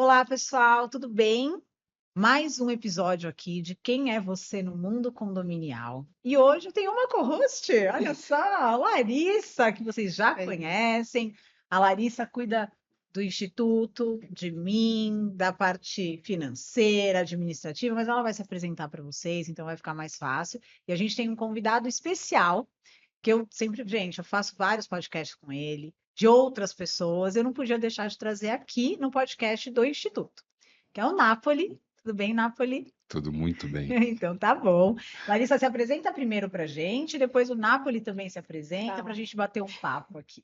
Olá, pessoal, tudo bem? Mais um episódio aqui de Quem é Você no Mundo Condominial. E hoje eu tenho uma co-host, olha só, a Larissa, que vocês já É isso. conhecem. A Larissa cuida do Instituto, de mim, da parte financeira, administrativa, mas ela vai se apresentar para vocês, então vai ficar mais fácil. E a gente tem um convidado especial que eu sempre, gente, eu faço vários podcasts com ele, de outras pessoas, eu não podia deixar de trazer aqui no podcast do Instituto, que é o Napoli. Tudo bem, Napoli? Tudo muito bem. Então tá bom. Larissa, se apresenta primeiro pra gente, depois o Napoli também se apresenta Tá. para a gente bater um papo aqui.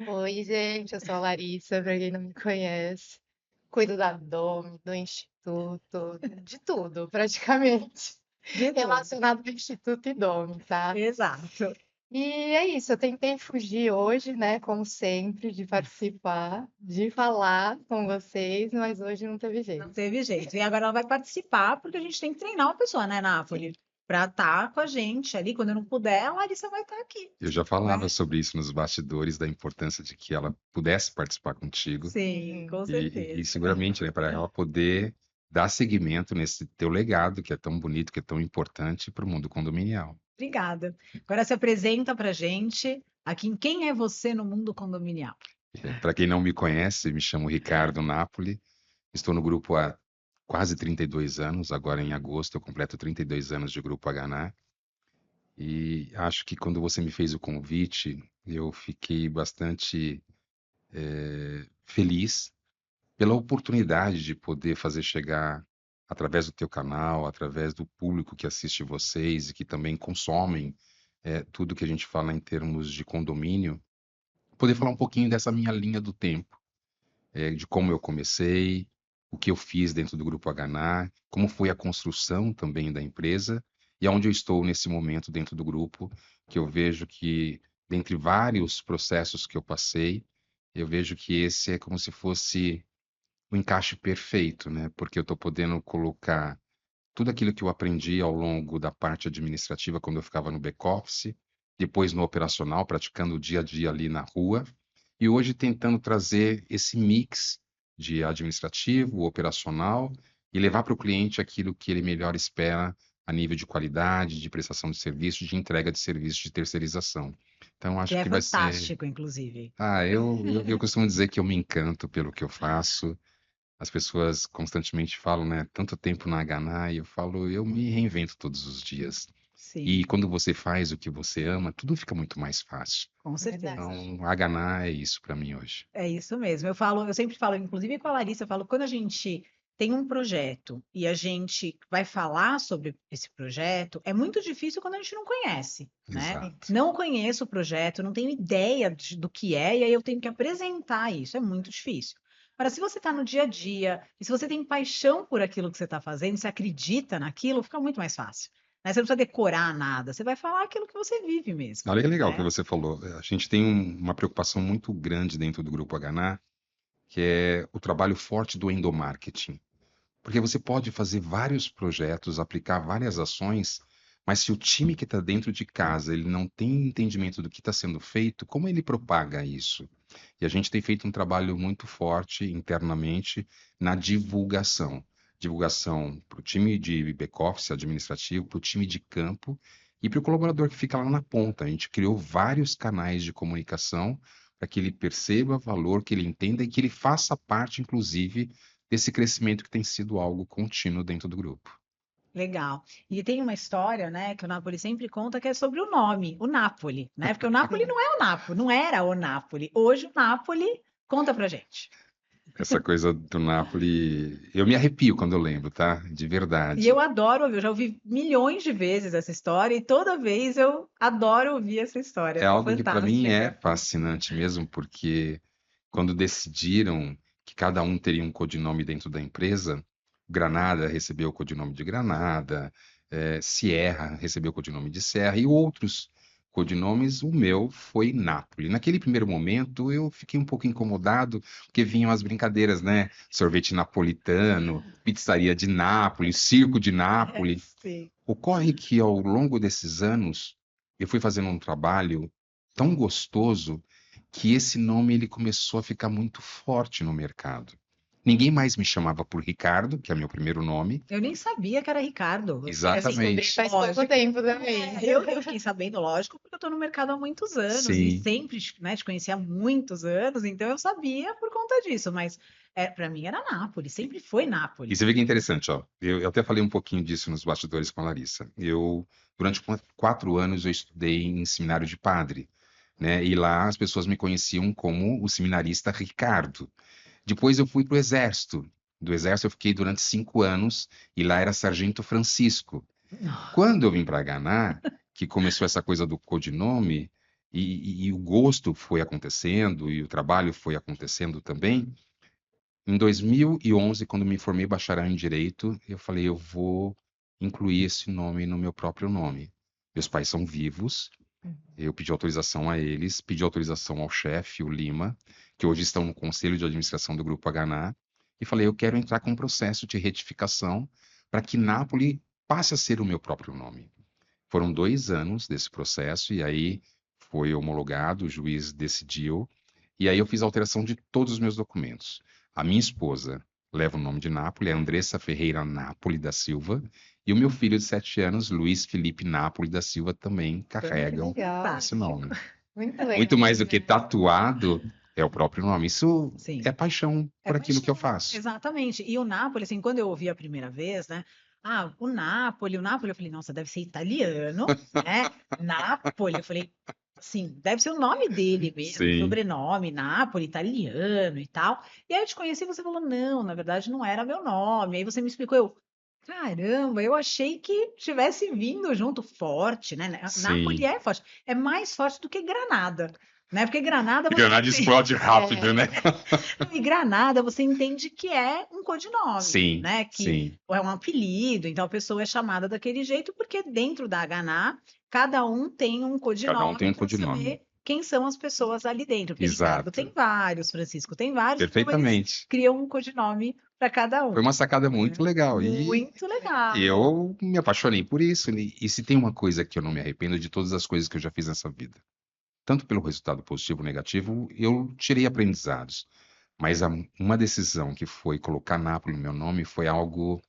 Oi, gente, eu sou a Larissa, para quem não me conhece. Cuido da Domi, do Instituto, de tudo, praticamente, De tudo. relacionado ao Instituto e Domi, tá? Exato. E é isso, eu tentei fugir hoje, né, como sempre, de participar, de falar com vocês, mas hoje não teve Não jeito. teve jeito. E agora ela vai participar, porque a gente tem que treinar uma pessoa, né, Napoli? Para estar com a gente ali. Quando eu não puder, a Larissa vai estar aqui. Eu já Né? falava sobre isso nos bastidores, da importância de que ela pudesse participar contigo Sim, Uhum. com e certeza. seguramente, né, para ela poder dar seguimento nesse teu legado, que é tão bonito, que é tão importante para o mundo condominial. Obrigada. Agora se apresenta para gente aqui em Quem é Você no Mundo Condominial. Para quem não me conhece, me chamo Ricardo Napoli, estou no grupo há quase 32 anos, agora em agosto eu completo 32 anos de Grupo Hana, e acho que quando você me fez o convite, eu fiquei bastante feliz pela oportunidade de poder fazer chegar, através do teu canal, através do público que assiste vocês e que também consomem tudo que a gente fala em termos de condomínio, poder falar um pouquinho dessa minha linha do tempo, de como eu comecei, o que eu fiz dentro do Grupo Hana, como foi a construção também da empresa e aonde eu estou nesse momento dentro do grupo, que eu vejo que, dentre vários processos que eu passei, eu vejo que esse é como se fosse o encaixe perfeito, né? Porque eu estou podendo colocar tudo aquilo que eu aprendi ao longo da parte administrativa, quando eu ficava no back-office, depois no operacional, praticando o dia a dia ali na rua, e hoje tentando trazer esse mix de administrativo, operacional, e levar para o cliente aquilo que ele melhor espera a nível de qualidade, de prestação de serviço, de entrega de serviço, de terceirização. Então, Que acho é que vai ser. fantástico, inclusive. Eu costumo dizer que eu me encanto pelo que eu faço. As pessoas constantemente falam, né? Tanto tempo na Hana, e eu falo, eu me reinvento todos os dias. Sim, E quando você faz o que você ama, tudo fica muito mais fácil. com certeza. Verdade. Então, a Hana é isso para mim hoje. É isso mesmo. Eu sempre falo, inclusive com a Larissa, eu falo, quando a gente tem um projeto e a gente vai falar sobre esse projeto, é muito difícil quando a gente não conhece, né? Exato. Não conheço o projeto, não tenho ideia do que é, e aí eu tenho que apresentar isso, é muito difícil. Agora, se você está no dia a dia, e se você tem paixão por aquilo que você está fazendo, se acredita naquilo, fica muito mais fácil. Né? Você não precisa decorar nada, você vai falar aquilo que você vive mesmo, Olha que legal que né? você falou. A gente tem uma preocupação muito grande dentro do Grupo Hana, que é o trabalho forte do endomarketing. Porque você pode fazer vários projetos, aplicar várias ações, mas se o time que está dentro de casa ele não tem entendimento do que está sendo feito, como ele propaga isso? E a gente tem feito um trabalho muito forte internamente na divulgação. Divulgação para o time de back-office administrativo, para o time de campo e para o colaborador que fica lá na ponta. A gente criou vários canais de comunicação para que ele perceba valor, que ele entenda e que ele faça parte, inclusive, desse crescimento que tem sido algo contínuo dentro do grupo. Legal. E tem uma história, né, que o Napoli sempre conta, que é sobre o nome, o Napoli, né? Porque o Napoli não é o Napoli, não era o Napoli. Hoje o Napoli conta pra gente. Essa coisa do Napoli, eu me arrepio quando eu lembro, tá? De E eu verdade. adoro ouvir, eu já ouvi milhões de vezes essa história e toda vez eu adoro ouvir essa história. É algo que para mim é Fantástica. fascinante mesmo, porque quando decidiram que cada um teria um codinome dentro da empresa, Granada recebeu o codinome de Granada, Sierra recebeu o codinome de Serra, e outros codinomes, o meu foi Nápoles. Naquele primeiro momento, eu fiquei um pouco incomodado, porque vinham as brincadeiras, né? Sorvete napolitano, pizzaria de Nápoles, circo de Nápoles. Sim. Ocorre que ao longo desses anos, eu fui fazendo um trabalho tão gostoso que esse nome ele começou a ficar muito forte no mercado. Ninguém mais me chamava por Ricardo, que é meu primeiro nome. Eu nem sabia que era Ricardo. Descobri Exatamente. faz pouco Lógico. tempo também. Eu fiquei sabendo, lógico, porque eu tô no mercado há muitos anos e Sim. sempre, né, te conheci há muitos anos, então eu sabia por conta disso, mas para mim era Nápoles, sempre foi E Nápoles. você vê que é interessante, ó. Eu até falei um pouquinho disso nos bastidores com a Larissa. Durante 4 anos, eu estudei em seminário de padre, né? E lá as pessoas me conheciam como o seminarista Ricardo. Depois eu fui para o Exército. Do Exército eu fiquei durante 5 anos e lá era Sargento Francisco. Quando eu vim para Ganá, que começou essa coisa do codinome, e o gosto foi acontecendo, e o trabalho foi acontecendo também, em 2011, quando me formei bacharel em Direito, eu falei, eu vou incluir esse nome no meu próprio nome. Meus pais são vivos, eu pedi autorização a eles, pedi autorização ao chefe, o Lima, que hoje estão no conselho de administração do Grupo Hana, e falei, eu quero entrar com um processo de retificação para que Nápoles passe a ser o meu próprio nome. Foram 2 anos desse processo, e aí foi homologado, o juiz decidiu, e aí eu fiz a alteração de todos os meus documentos. A minha esposa leva o nome de Nápoles, é Andressa Ferreira Nápoles da Silva, e o meu filho de 7 anos, Luiz Felipe Nápoles da Silva, também carregam Legal. esse nome. Muito legal. Muito mais do que tatuado, é o próprio nome. Isso Sim. é paixão É por aquilo que eu paixão, faço. Exatamente. E o Nápoles, assim, quando eu ouvi a primeira vez, né? Ah, o Nápoles, eu falei, nossa, deve ser italiano, né? Nápoles, eu falei, assim, deve ser o nome dele mesmo, Sim. sobrenome, Nápoles, italiano e tal. E aí eu te conheci e você falou, não, na verdade não era meu nome. Aí você me explicou, caramba, eu achei que tivesse vindo junto forte, né? Nápoles Sim. é forte, é mais forte do que Granada. Né? Porque Granada você Granada explode rápido, né? e Granada, você entende que é um codinome, Sim, né? Que sim. é um apelido, então a pessoa é chamada daquele jeito, porque dentro da Hana, cada um tem um Cada um tem um codinome para codinome. saber quem são as pessoas ali dentro. Porque Ricardo Exato. tem vários, Francisco tem vários, então eles Perfeitamente. criam um codinome para cada um. Foi uma sacada muito legal. Muito legal. E eu me apaixonei por isso. E se tem uma coisa que eu não me arrependo de todas as coisas que eu já fiz nessa vida, tanto pelo resultado positivo ou negativo, eu tirei aprendizados. Mas uma decisão que foi colocar Nápoles no meu nome foi algo,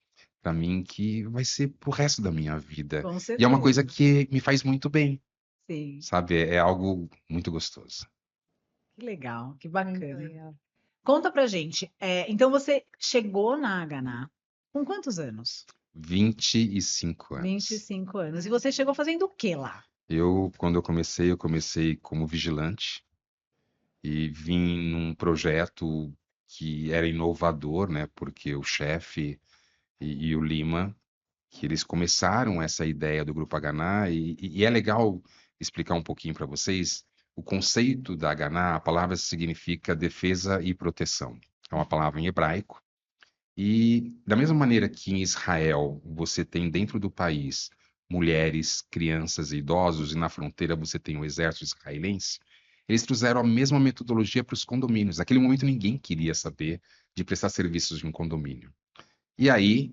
para mim, que vai ser pro resto da minha vida. Com E é uma coisa certeza. que me faz muito bem, Sim, sabe? É algo muito gostoso. que legal, que Muito bacana. legal. Conta pra gente, então você chegou na Hana com quantos anos? 25 anos. 25 anos. E você chegou fazendo o que lá? Quando eu comecei como vigilante e vim num projeto que era inovador, né? Porque o chefe e o Lima, que eles começaram essa ideia do Grupo Hana, e é legal explicar um pouquinho para vocês. O conceito da Hana, a palavra significa defesa e proteção. É uma palavra em hebraico. E da mesma maneira que em Israel você tem dentro do país mulheres, crianças e idosos, e na fronteira você tem o exército israelense, eles trouxeram a mesma metodologia para os condomínios. Naquele momento ninguém queria saber de prestar serviços de um condomínio. E aí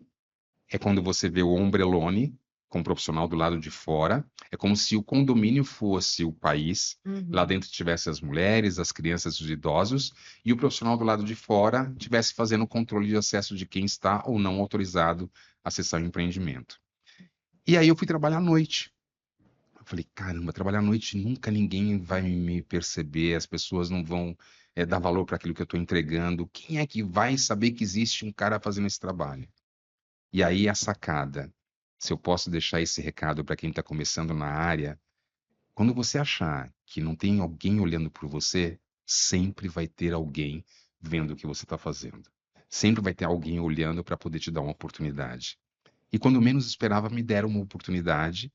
é quando você vê o ombrelone com o profissional do lado de fora, é como se o condomínio fosse o país, lá dentro tivesse as mulheres, as crianças, os idosos, e o profissional do lado de fora tivesse fazendo o controle de acesso de quem está ou não autorizado a acessar o empreendimento. E aí eu fui trabalhar à noite. Eu falei, caramba, trabalhar à noite nunca ninguém vai me perceber, as pessoas não vão dar valor para aquilo que eu estou entregando. Quem é que vai saber que existe um cara fazendo esse trabalho? E aí a sacada, se eu posso deixar esse recado para quem está começando na área, quando você achar que não tem alguém olhando por você, sempre vai ter alguém vendo o que você está fazendo. Sempre vai ter alguém olhando para poder te dar uma oportunidade. E quando menos esperava, me deram uma oportunidade.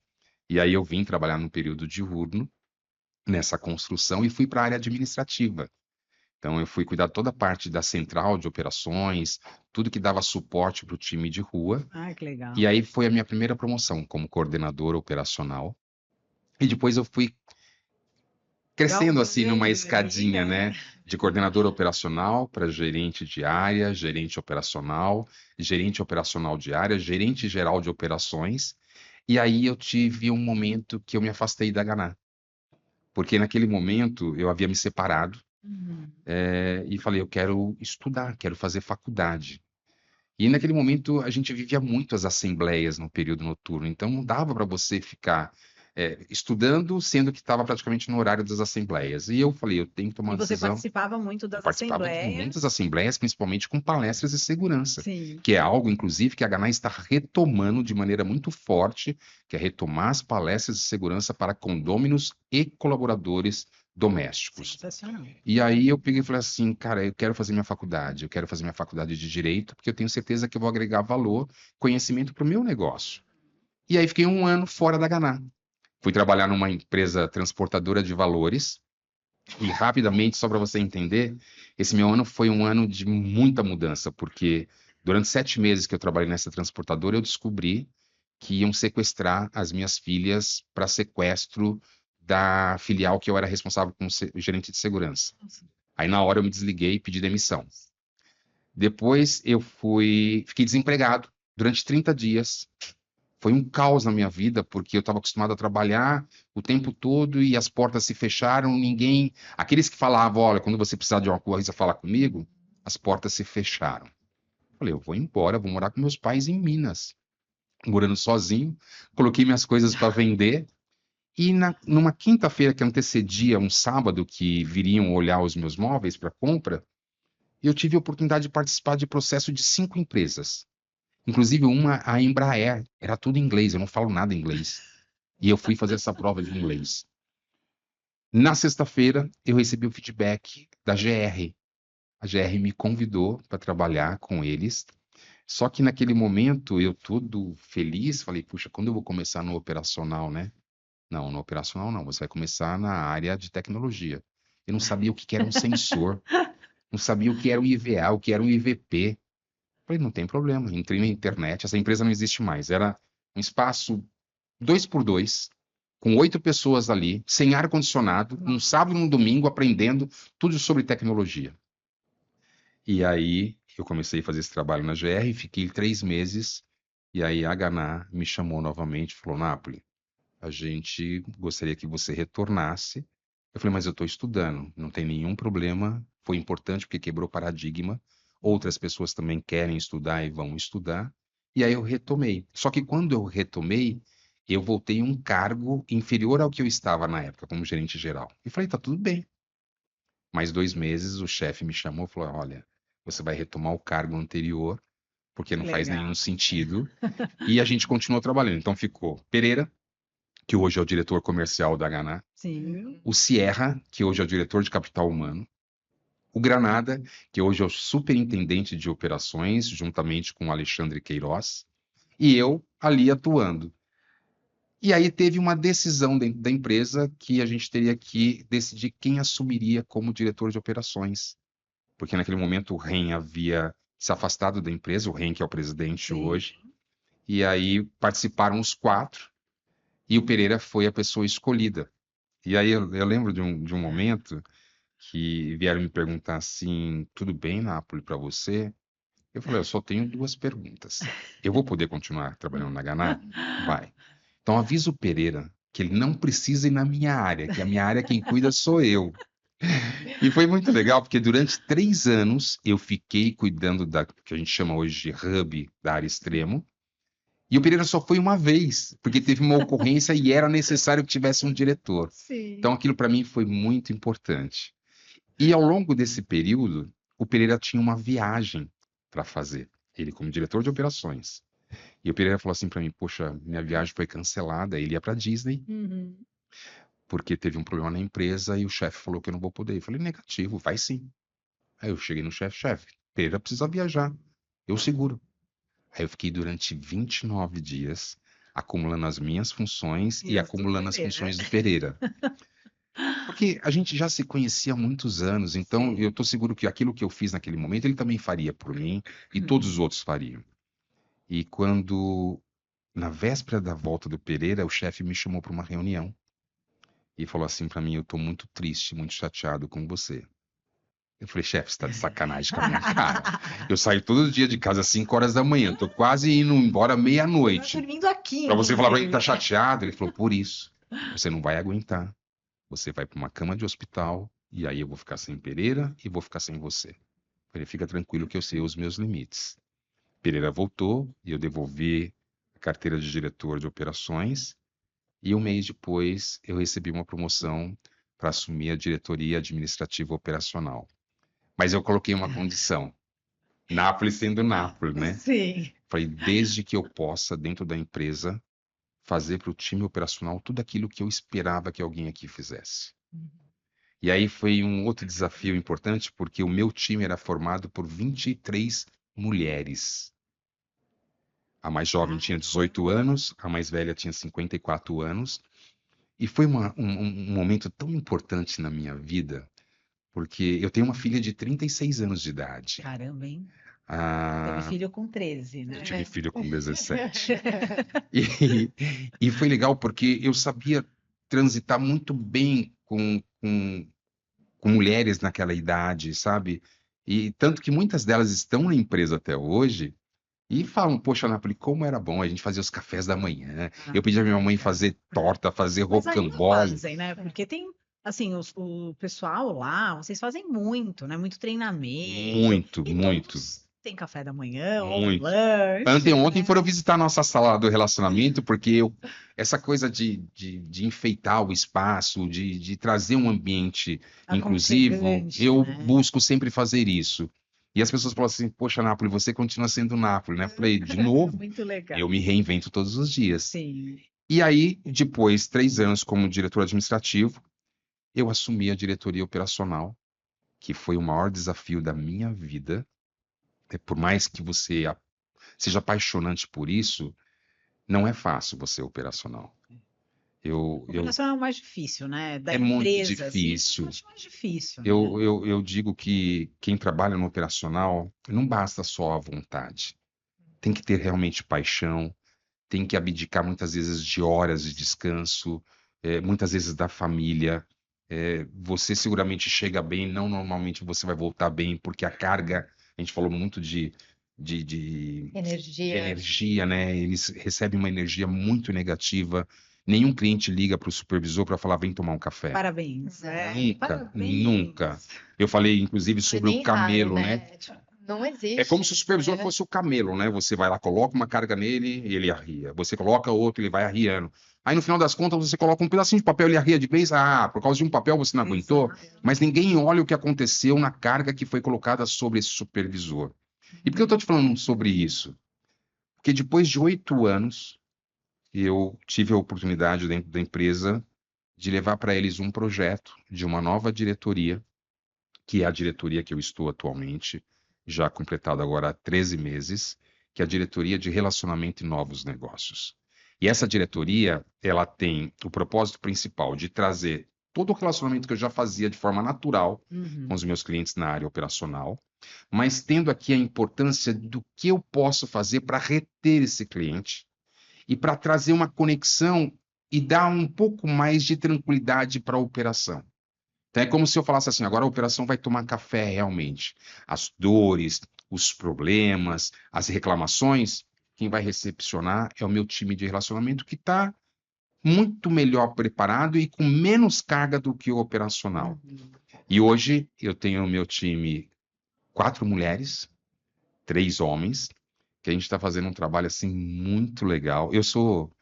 E aí eu vim trabalhar no período diurno, nessa construção, e fui para a área administrativa. Então, eu fui cuidar toda a parte da central de operações, tudo que dava suporte para o time de rua. Ah, que legal. E aí foi a minha primeira promoção como coordenador operacional. E depois eu fui crescendo assim numa escadinha, né? De coordenador operacional para gerente de área, gerente operacional de área, gerente geral de operações. E aí eu tive um momento que eu me afastei da Hana. Porque naquele momento eu havia me separado E falei, eu quero estudar, quero fazer faculdade. E naquele momento a gente vivia muito as assembleias no período noturno, então não dava para você ficar estudando, sendo que estava praticamente no horário das assembleias. E eu falei, eu tenho que tomar E uma você decisão. participava muito Eu das participava de assembleias? muitas assembleias, principalmente com palestras de segurança, Sim. que é algo, inclusive, que a Ganai está retomando de maneira muito forte, que é retomar as palestras de segurança para condôminos e colaboradores domésticos. Sensacional. E aí eu peguei e falei assim, cara, eu quero fazer minha faculdade, eu quero fazer minha faculdade de Direito, porque eu tenho certeza que eu vou agregar valor, conhecimento para o meu negócio. E aí fiquei um ano fora da Ganá. Fui trabalhar numa empresa transportadora de valores, e rapidamente, só para você entender, esse meu ano foi um ano de muita mudança, porque durante 7 meses que eu trabalhei nessa transportadora, eu descobri que iam sequestrar as minhas filhas para sequestro da filial que eu era responsável como gerente de segurança. Nossa. Aí na hora eu me desliguei e pedi demissão. Depois fiquei desempregado durante 30 dias. Foi um caos na minha vida, porque eu estava acostumado a trabalhar o tempo todo e as portas se fecharam, ninguém. Aqueles que falavam, olha, quando você precisar de uma coisa, fala comigo, as portas se fecharam. Falei, eu vou embora, vou morar com meus pais em Minas, morando sozinho. Coloquei minhas coisas para vender. E numa quinta-feira que antecedia um sábado que viriam olhar os meus móveis para compra, eu tive a oportunidade de participar de processo de 5 empresas. Inclusive uma, a Embraer, era tudo em inglês, eu não falo nada em inglês. E eu fui fazer essa prova de inglês. Na sexta-feira, eu recebi o feedback da GR. A GR me convidou para trabalhar com eles. Só que naquele momento, eu todo feliz, falei, puxa, quando eu vou começar no operacional, né? Não, no operacional não, você vai começar na área de tecnologia. Eu não sabia o que era um sensor, não sabia o que era um IVA, o que era um IVP. Falei, não tem problema. Entrei na internet, essa empresa não existe mais. Era um espaço 2x2, com 8 pessoas ali, sem ar-condicionado, num sábado e num domingo, aprendendo tudo sobre tecnologia. E aí eu comecei a fazer esse trabalho na GR, fiquei 3 meses, e aí a Ganá me chamou novamente e falou, Napoli, a gente gostaria que você retornasse. Eu falei, mas eu estou estudando, não tem nenhum problema. Foi importante porque quebrou paradigma. Outras pessoas também querem estudar e vão estudar. E aí eu retomei. Só que quando eu retomei, eu voltei um cargo inferior ao que eu estava na época, como gerente geral. E falei, tá tudo bem. Mais 2 meses, o chefe me chamou e falou: olha, você vai retomar o cargo anterior, porque não faz Legal. nenhum sentido. E a gente continuou trabalhando. Então ficou Pereira, que hoje é o diretor comercial da Ganá, Sim. o Sierra, que hoje é o diretor de capital humano, o Granada, que hoje é o superintendente de operações, juntamente com o Alexandre Queiroz, e eu ali atuando. E aí teve uma decisão dentro da empresa que a gente teria que decidir quem assumiria como diretor de operações, porque naquele momento o REM havia se afastado da empresa, o REM que é o presidente Sim. hoje, e aí participaram os 4, e o Pereira foi a pessoa escolhida. E aí eu lembro de um momento que vieram me perguntar assim, tudo bem, Napoli, para você? Eu falei, eu só tenho 2 perguntas. Eu vou poder continuar trabalhando na Ganá? Vai. Então avisa o Pereira que ele não precisa ir na minha área, que a minha área quem cuida sou eu. E foi muito legal, porque durante 3 anos eu fiquei cuidando da que a gente chama hoje de hub da área extremo, e o Pereira só foi uma vez, porque teve uma ocorrência e era necessário que tivesse um diretor. Sim. Então aquilo para mim foi muito importante. E ao longo desse período, o Pereira tinha uma viagem para fazer, ele como diretor de operações. E o Pereira falou assim para mim, poxa, minha viagem foi cancelada, ele ia para Disney, Uhum. porque teve um problema na empresa e o chefe falou que eu não vou poder. Eu falei, negativo, vai sim. Aí eu cheguei no chefe, Pereira precisa viajar, eu seguro. Aí eu fiquei durante 29 dias acumulando as minhas funções e E as do acumulando as Pereira. funções do Pereira. Porque a gente já se conhecia há muitos anos, então Sim. eu estou seguro que aquilo que eu fiz naquele momento ele também faria por mim e todos os outros fariam. E quando, na véspera da volta do Pereira, o chefe me chamou para uma reunião e falou assim para mim: eu estou muito triste, muito chateado com você. Eu falei, chefe, você está de sacanagem com a minha cara. Eu saio todo dia de casa às 5 horas da manhã, estou quase indo embora Tá meia-noite. dormindo aqui, Para você falar para mim que inclusive. está chateado, ele falou, por isso, você não vai aguentar. Você vai para uma cama de hospital, E aí eu vou ficar sem Pereira e vou ficar sem você. Falei, fica tranquilo que eu sei os meus limites. Pereira voltou e eu devolvi a carteira de diretor de operações. E um mês depois eu recebi uma promoção para assumir a diretoria administrativa operacional. Mas eu coloquei uma condição. Nápoles sendo Nápoles, né? Sim. Falei, desde que eu possa, dentro da empresa, fazer para o time operacional tudo aquilo que eu esperava que alguém aqui fizesse. E aí foi um outro desafio importante, porque o meu time era formado por 23 mulheres. A mais jovem tinha 18 anos, a mais velha tinha 54 anos. E foi um momento tão importante na minha vida, porque eu tenho uma filha de 36 anos de idade. Caramba, hein? Teve Ah, filho com 13, eu né? tive filho com 17. E, e foi legal porque eu sabia transitar muito bem com mulheres naquela idade, sabe? E tanto que muitas delas estão na empresa até hoje e falam, poxa, Napoli, como era bom, a gente fazia os cafés da manhã, eu pedia à minha mãe fazer torta, fazer Mas ainda rocambole, fazem, né? Porque tem, assim, o pessoal lá, vocês fazem muito, né? Muito treinamento. muito, E muito, todos têm café da manhã ou muito. lanche, Ontem foram né? visitar a nossa sala do relacionamento, porque essa coisa de enfeitar o espaço, de trazer um ambiente inclusivo, Aconchegante, eu né? busco sempre fazer isso. E as pessoas falam assim, poxa, Nápoles, você continua sendo Nápoles, né? Eu falei, de novo, Muito legal. eu me reinvento todos os dias. Sim. E aí, depois, 3 anos como diretor administrativo, eu assumi a diretoria operacional, que foi o maior desafio da minha vida. Por mais que você seja apaixonante por isso, não é fácil você ser operacional. O operacional é o mais difícil, né? Da É muito empresa, assim, eu difícil. acho mais difícil, né? Eu digo que quem trabalha no operacional não basta só a vontade. Tem que ter realmente paixão, tem que abdicar muitas vezes de horas de descanso, muitas vezes da família. Você seguramente chega bem, não normalmente você vai voltar bem, porque a carga, a gente falou muito de Energia. energia, né? Eles recebem uma energia muito negativa. Nenhum cliente liga para o supervisor para falar, vem tomar um café. Parabéns. Nunca, Parabéns. nunca. Eu falei, inclusive, Não é sobre o nem raro, camelo, né? né? Tipo, não É como existe. se o supervisor né? fosse o camelo, né? Você vai lá, coloca uma carga nele e ele arria. Você coloca outro, ele vai arriando. Aí, no final das contas, você coloca um pedacinho de papel e ele arria de vez. Ah, por causa de um papel você não aguentou. Exato. Mas ninguém olha o que aconteceu na carga que foi colocada sobre esse supervisor. E por que eu estou te falando sobre isso? Porque depois de 8 anos, eu tive a oportunidade dentro da empresa de levar para eles um projeto de uma nova diretoria, que é a diretoria que eu estou atualmente, já completado agora há 13 meses, que é a diretoria de relacionamento e novos negócios. E essa diretoria, ela tem o propósito principal de trazer todo o relacionamento que eu já fazia de forma natural com os meus clientes na área operacional, mas tendo aqui a importância do que eu posso fazer para reter esse cliente e para trazer uma conexão e dar um pouco mais de tranquilidade para a operação. Então é como se eu falasse assim, agora a operação vai tomar café realmente. As dores, os problemas, as reclamações, quem vai recepcionar é o meu time de relacionamento que está muito melhor preparado e com menos carga do que o operacional. E hoje eu tenho no meu time 4 mulheres, 3 homens, que a gente está fazendo um trabalho assim muito legal. Eu sou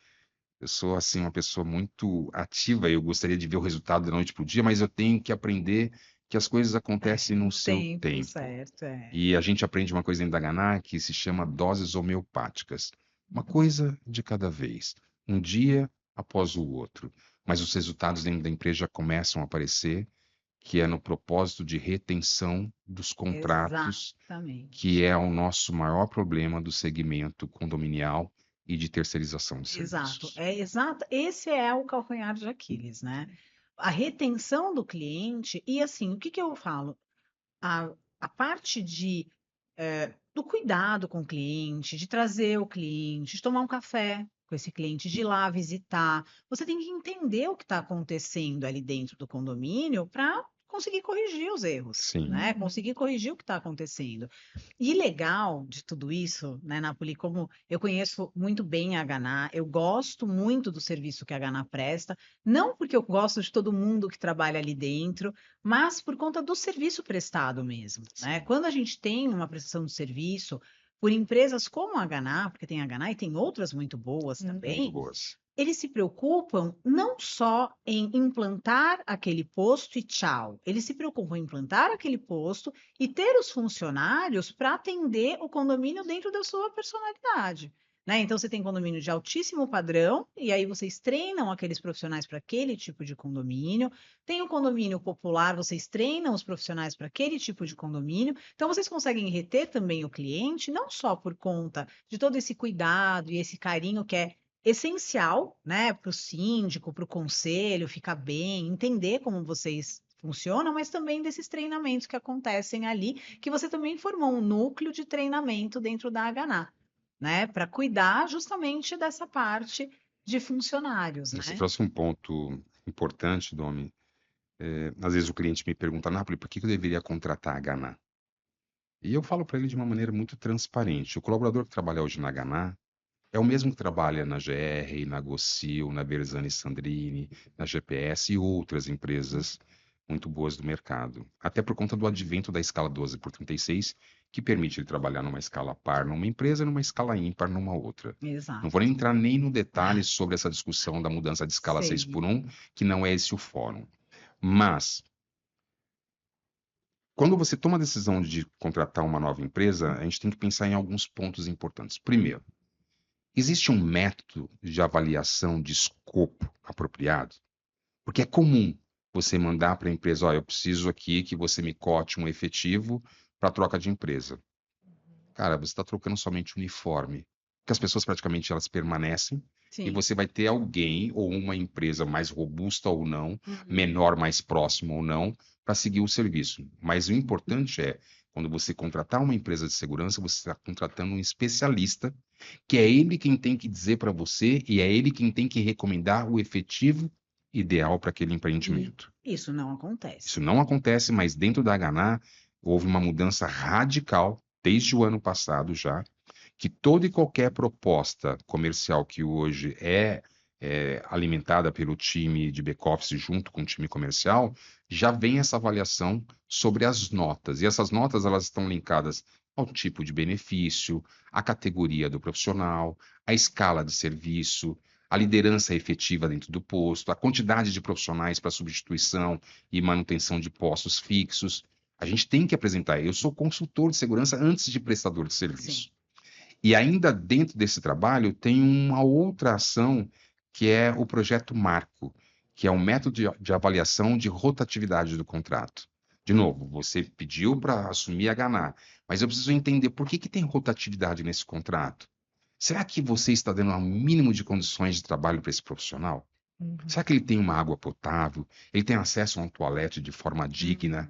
assim uma pessoa muito ativa, eu gostaria de ver o resultado da noite para o dia, mas eu tenho que aprender que as coisas acontecem no seu tempo. Certo, é. E a gente aprende uma coisa dentro da Ganá que se chama doses homeopáticas. Uma coisa de cada vez, um dia após o outro. Mas os resultados dentro da empresa já começam a aparecer, que é no propósito de retenção dos contratos, Exatamente. que é o nosso maior problema do segmento condominial e de terceirização de Exato, serviços. exato. Esse é o calcanhar de Aquiles, né? A retenção do cliente, e assim, o que que eu falo? A, a parte do cuidado com o cliente, de trazer o cliente, de tomar um café com esse cliente, de ir lá visitar. Você tem que entender o que está acontecendo ali dentro do condomínio para conseguir corrigir os erros, Sim. né? Conseguir corrigir o que está acontecendo. E legal de tudo isso, né, Napoli, como eu conheço muito bem a Haná, eu gosto muito do serviço que a Haná presta, não porque eu gosto de todo mundo que trabalha ali dentro, mas por conta do serviço prestado mesmo, né? Sim. Quando a gente tem uma prestação de serviço por empresas como a Haná, porque tem a Haná e tem outras muito boas Uhum. Muito também, boas. eles se preocupam não só em implantar aquele posto e tchau, eles se preocupam em implantar aquele posto e ter os funcionários para atender o condomínio dentro da sua personalidade. Né? Então, você tem condomínio de altíssimo padrão, e aí vocês treinam aqueles profissionais para aquele tipo de condomínio. Tem o condomínio popular, vocês treinam os profissionais para aquele tipo de condomínio. Então, vocês conseguem reter também o cliente, não só por conta de todo esse cuidado e esse carinho que é essencial, né, para o síndico, para o conselho ficar bem, entender como vocês funcionam, mas também desses treinamentos que acontecem ali, que você também formou um núcleo de treinamento dentro da Haná, né, para cuidar justamente dessa parte de funcionários, Você né? trouxe um ponto importante, Domi. Às vezes o cliente me pergunta, Napoli, por que eu deveria contratar a Haná? E eu falo para ele de uma maneira muito transparente. O colaborador que trabalha hoje na Haná é o mesmo que trabalha na GR, na Gocil, na Berzani Sandrini, na GPS e outras empresas muito boas do mercado. Até por conta do advento da escala 12x36, que permite ele trabalhar numa escala par numa empresa e numa escala ímpar numa outra. Não vou Exato. nem entrar nem no detalhe sobre essa discussão da mudança de escala 6x1, que não é esse o fórum. Mas, quando você toma a decisão de contratar uma nova empresa, a gente tem que pensar em alguns pontos importantes. Primeiro, existe um método de avaliação de escopo apropriado? Porque é comum você mandar para a empresa, ó, eu preciso aqui que você me cote um efetivo para troca de empresa. Cara, você está trocando somente uniforme, porque as pessoas praticamente elas permanecem e Sim. você vai ter alguém ou uma empresa mais robusta ou não, Uhum. menor, mais próximo ou não, para seguir o serviço. Mas o importante é, quando você contratar uma empresa de segurança, você está contratando um especialista, que é ele quem tem que dizer para você e é ele quem tem que recomendar o efetivo ideal para aquele empreendimento. Isso não acontece. Isso não acontece, mas dentro da Haná houve uma mudança radical desde o ano passado já, que toda e qualquer proposta comercial que hoje é alimentada pelo time de back-office junto com o time comercial, já vem essa avaliação sobre as notas. E essas notas elas estão linkadas ao tipo de benefício, à categoria do profissional, à escala de serviço, à liderança efetiva dentro do posto, à quantidade de profissionais para substituição e manutenção de postos fixos. A gente tem que apresentar. Eu sou consultor de segurança antes de prestador de serviço. Sim. E ainda dentro desse trabalho tem uma outra ação que é o projeto Marco, que é um método de avaliação de rotatividade do contrato. De novo, você pediu para assumir a Haná, mas eu preciso entender por que tem rotatividade nesse contrato. Será que você está dando o mínimo de condições de trabalho para esse profissional? Uhum. Será que ele tem uma água potável? Ele tem acesso a um toalete de forma digna?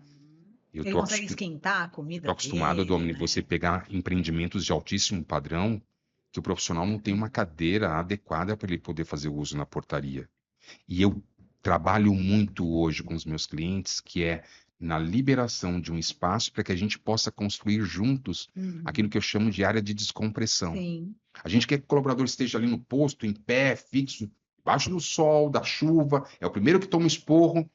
Eu Ele estou consegue esquentar a comida acostumado, dele, Domini, né? você pegar empreendimentos de altíssimo padrão que o profissional não tem uma cadeira adequada para ele poder fazer uso na portaria. E eu trabalho muito hoje com os meus clientes, que é na liberação de um espaço para que a gente possa construir juntos aquilo que eu chamo de área de descompressão. Sim. A gente quer que o colaborador esteja ali no posto, em pé, fixo, debaixo do sol, da chuva, é o primeiro que toma esporro,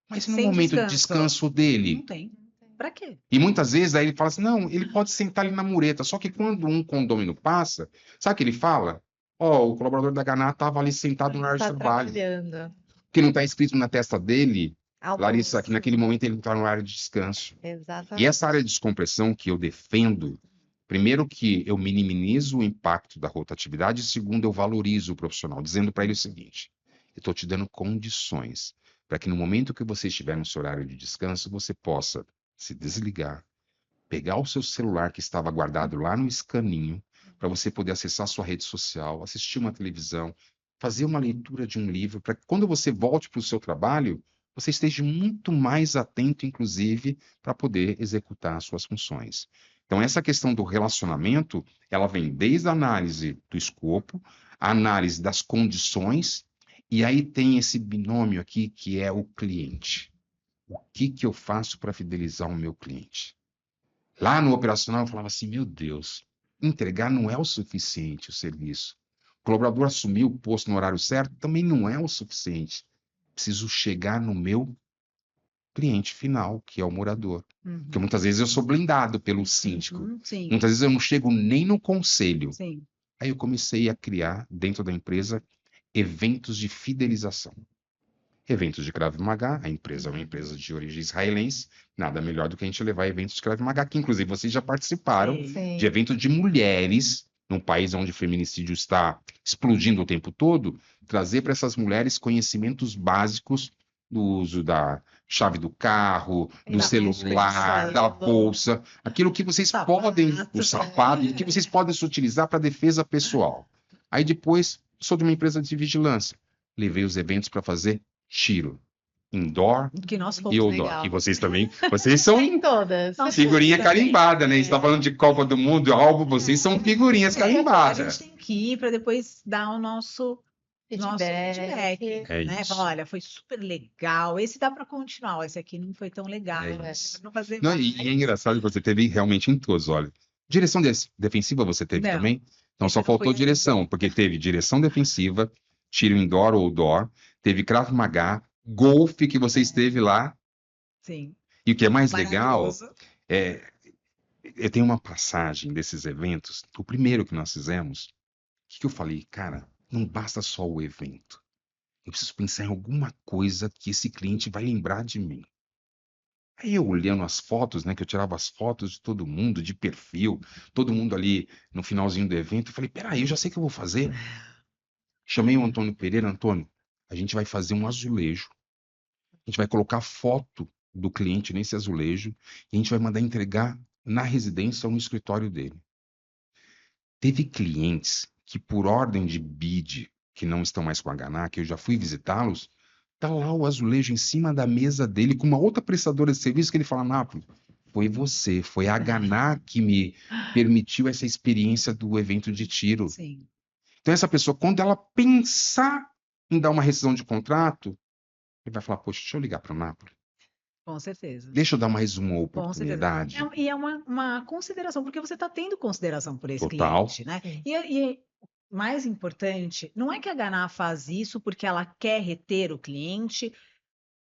mas no Sem momento de descanso. descanso Não dele. tem. Pra quê? E muitas vezes aí ele fala assim, não, ele pode sentar ali na mureta, só que quando um condômino passa, sabe o que ele fala? Ó, o colaborador da Haná estava ali sentado na área de Tá trabalho. trabalhando. Que não está escrito na testa dele, Larissa, que Almoço. naquele momento ele está na área de descanso. E Exatamente. essa área de descompressão que eu defendo, primeiro que eu minimizo o impacto da rotatividade, e segundo eu valorizo o profissional, dizendo para ele o seguinte, eu estou te dando condições para que no momento que você estiver no seu horário de descanso, você possa se desligar, pegar o seu celular que estava guardado lá no escaninho, para você poder acessar sua rede social, assistir uma televisão, fazer uma leitura de um livro, para que quando você volte para o seu trabalho, você esteja muito mais atento, inclusive, para poder executar as suas funções. Então, essa questão do relacionamento, ela vem desde a análise do escopo, a análise das condições, e aí tem esse binômio aqui que é o cliente. O que que eu faço para fidelizar o meu cliente? Lá no operacional eu falava assim, meu Deus, entregar não é o suficiente o serviço. O colaborador assumir o posto no horário certo também não é o suficiente. Preciso chegar no meu cliente final, que é o morador. Porque Uhum. muitas vezes eu sou blindado pelo síndico. Sim, Muitas vezes eu não chego nem no conselho. sim. Aí eu comecei a criar, dentro da empresa, eventos de fidelização. Eventos de Krav Maga, a empresa é uma empresa de origem israelense, nada melhor do que a gente levar eventos de Krav Maga, que inclusive vocês já participaram Sim. de Sim. eventos de mulheres, num país onde o feminicídio está explodindo o tempo todo, trazer para essas mulheres conhecimentos básicos do uso da chave do carro, do Da celular, da bolsa. bolsa, aquilo que vocês podem, o sapato, o que vocês podem se utilizar para defesa pessoal. Aí depois, sou de uma empresa de vigilância, levei os eventos para fazer tiro, indoor Que nós e fomos. outdoor. Legal. E vocês também, vocês são Em todas. Nós figurinha também. carimbada, né? A gente tá falando de Copa do Mundo, algo, vocês são figurinhas A carimbadas. gente tem que ir para depois dar o nosso feedback, É né? isso. Falar, olha, foi super legal. Esse dá para continuar. Esse aqui não foi tão legal. É Né? isso. Não fazer Não, mais. e é engraçado que você teve realmente em todos, olha. Direção defensiva você teve Não, também? Então esse só não foi faltou ainda. direção, porque teve direção defensiva, tiro indoor ou outdoor, teve Krav Maga, golfe que você esteve lá, Sim. e o que é mais legal Maravilhoso. é, eu tenho uma passagem desses eventos, o primeiro que nós fizemos, o que eu falei, cara, não basta só o evento. Eu preciso pensar em alguma coisa que esse cliente vai lembrar de mim. Aí eu olhando as fotos, né, que eu tirava as fotos de todo mundo, de perfil, todo mundo ali no finalzinho do evento, eu falei, peraí, eu já sei o que eu vou fazer. Chamei o Antônio Pereira, Antônio, a gente vai fazer um azulejo, a gente vai colocar foto do cliente nesse azulejo e a gente vai mandar entregar na residência ou no escritório dele. Teve clientes que, por ordem de bid, que não estão mais com a Ganá, que eu já fui visitá-los, tá lá o azulejo em cima da mesa dele com uma outra prestadora de serviço que ele fala, Nápoles, foi você, foi a Ganá que me permitiu essa experiência do evento de tiro. Sim. Então essa pessoa, quando ela pensar em dar uma rescisão de contrato, ele vai falar, poxa, deixa eu ligar para o Nápoles, Com certeza. deixa eu dar mais uma Com certeza. oportunidade. E é uma consideração, porque você está tendo consideração por esse Total. cliente, né? Sim. E mais importante, não é que a Ganá faz isso porque ela quer reter o cliente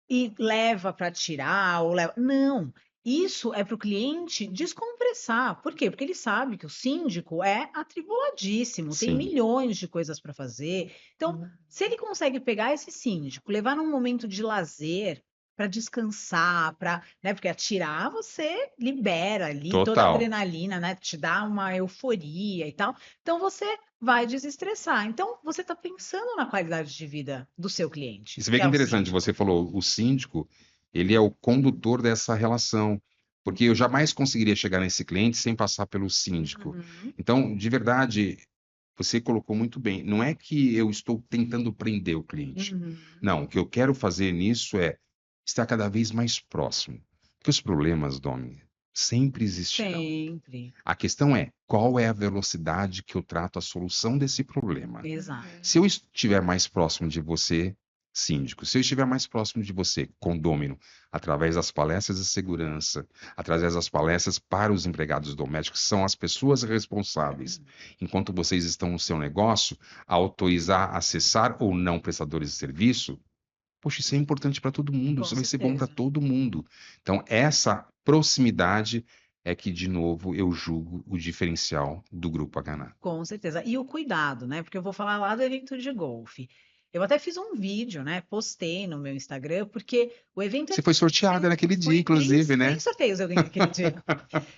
e leva para tirar, ou leva. Não. Isso é para o cliente descompressar. Por quê? Porque ele sabe que o síndico é atribuladíssimo, tem Sim. milhões de coisas para fazer. Então, se ele consegue pegar esse síndico, levar num momento de lazer, para descansar, né? Porque atirar você libera ali toda a Total. adrenalina, né? Te dá uma euforia e tal. Então você vai desestressar. Então você está pensando na qualidade de vida do seu cliente. E você vê que que é o interessante, síndico. você falou, o síndico, ele é o condutor dessa relação, porque eu jamais conseguiria chegar nesse cliente sem passar pelo síndico. Uhum. Então, de verdade, você colocou muito bem, não é que eu estou tentando prender o cliente. Uhum. Não, o que eu quero fazer nisso é estar cada vez mais próximo. Porque os problemas, Domi, sempre existirão. Sempre. A questão é, qual é a velocidade que eu trato a solução desse problema? Exato. Se eu estiver mais próximo de você, síndico, se eu estiver mais próximo de você, condômino, através das palestras de segurança, através das palestras para os empregados domésticos, que são as pessoas responsáveis, enquanto vocês estão no seu negócio, a autorizar, acessar ou não prestadores de serviço, poxa, isso é importante para todo mundo, Com isso vai ser bom para certeza. todo mundo. Então, essa proximidade é que, de novo, eu julgo o diferencial do Grupo Hana. Com certeza. E o cuidado, né? Porque eu vou falar lá do evento de golfe. Eu até fiz um vídeo, né? Postei no meu Instagram, porque o evento Você foi sorteada naquele dia, foi inclusive, né? três sorteios eu ganhei naquele dia.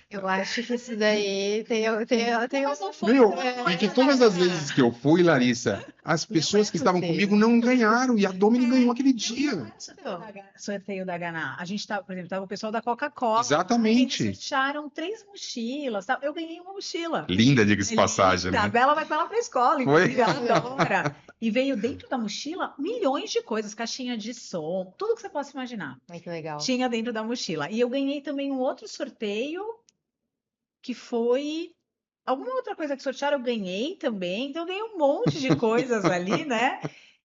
Eu acho que isso daí tem Mas não foi. Meu, e que todas as vezes que eu fui, Larissa, as pessoas é que estavam possível. comigo não ganharam, e a Domini ganhou aquele dia. Sorteio da Ganá. A gente tava, por exemplo, tava o pessoal da Coca-Cola. Exatamente. Eles sortearam 3 mochilas. Tá? Eu ganhei uma mochila. Linda, diga-se de passagem, A né? Bela vai com ela pra escola, Foi? inclusive, ela adora. E veio dentro da mochila milhões de coisas, caixinha de som, tudo que você possa imaginar. Ai, que legal. Tinha dentro da mochila. E eu ganhei também um outro sorteio, que foi alguma outra coisa que sortearam, eu ganhei também. Então, eu ganhei um monte de coisas ali, né?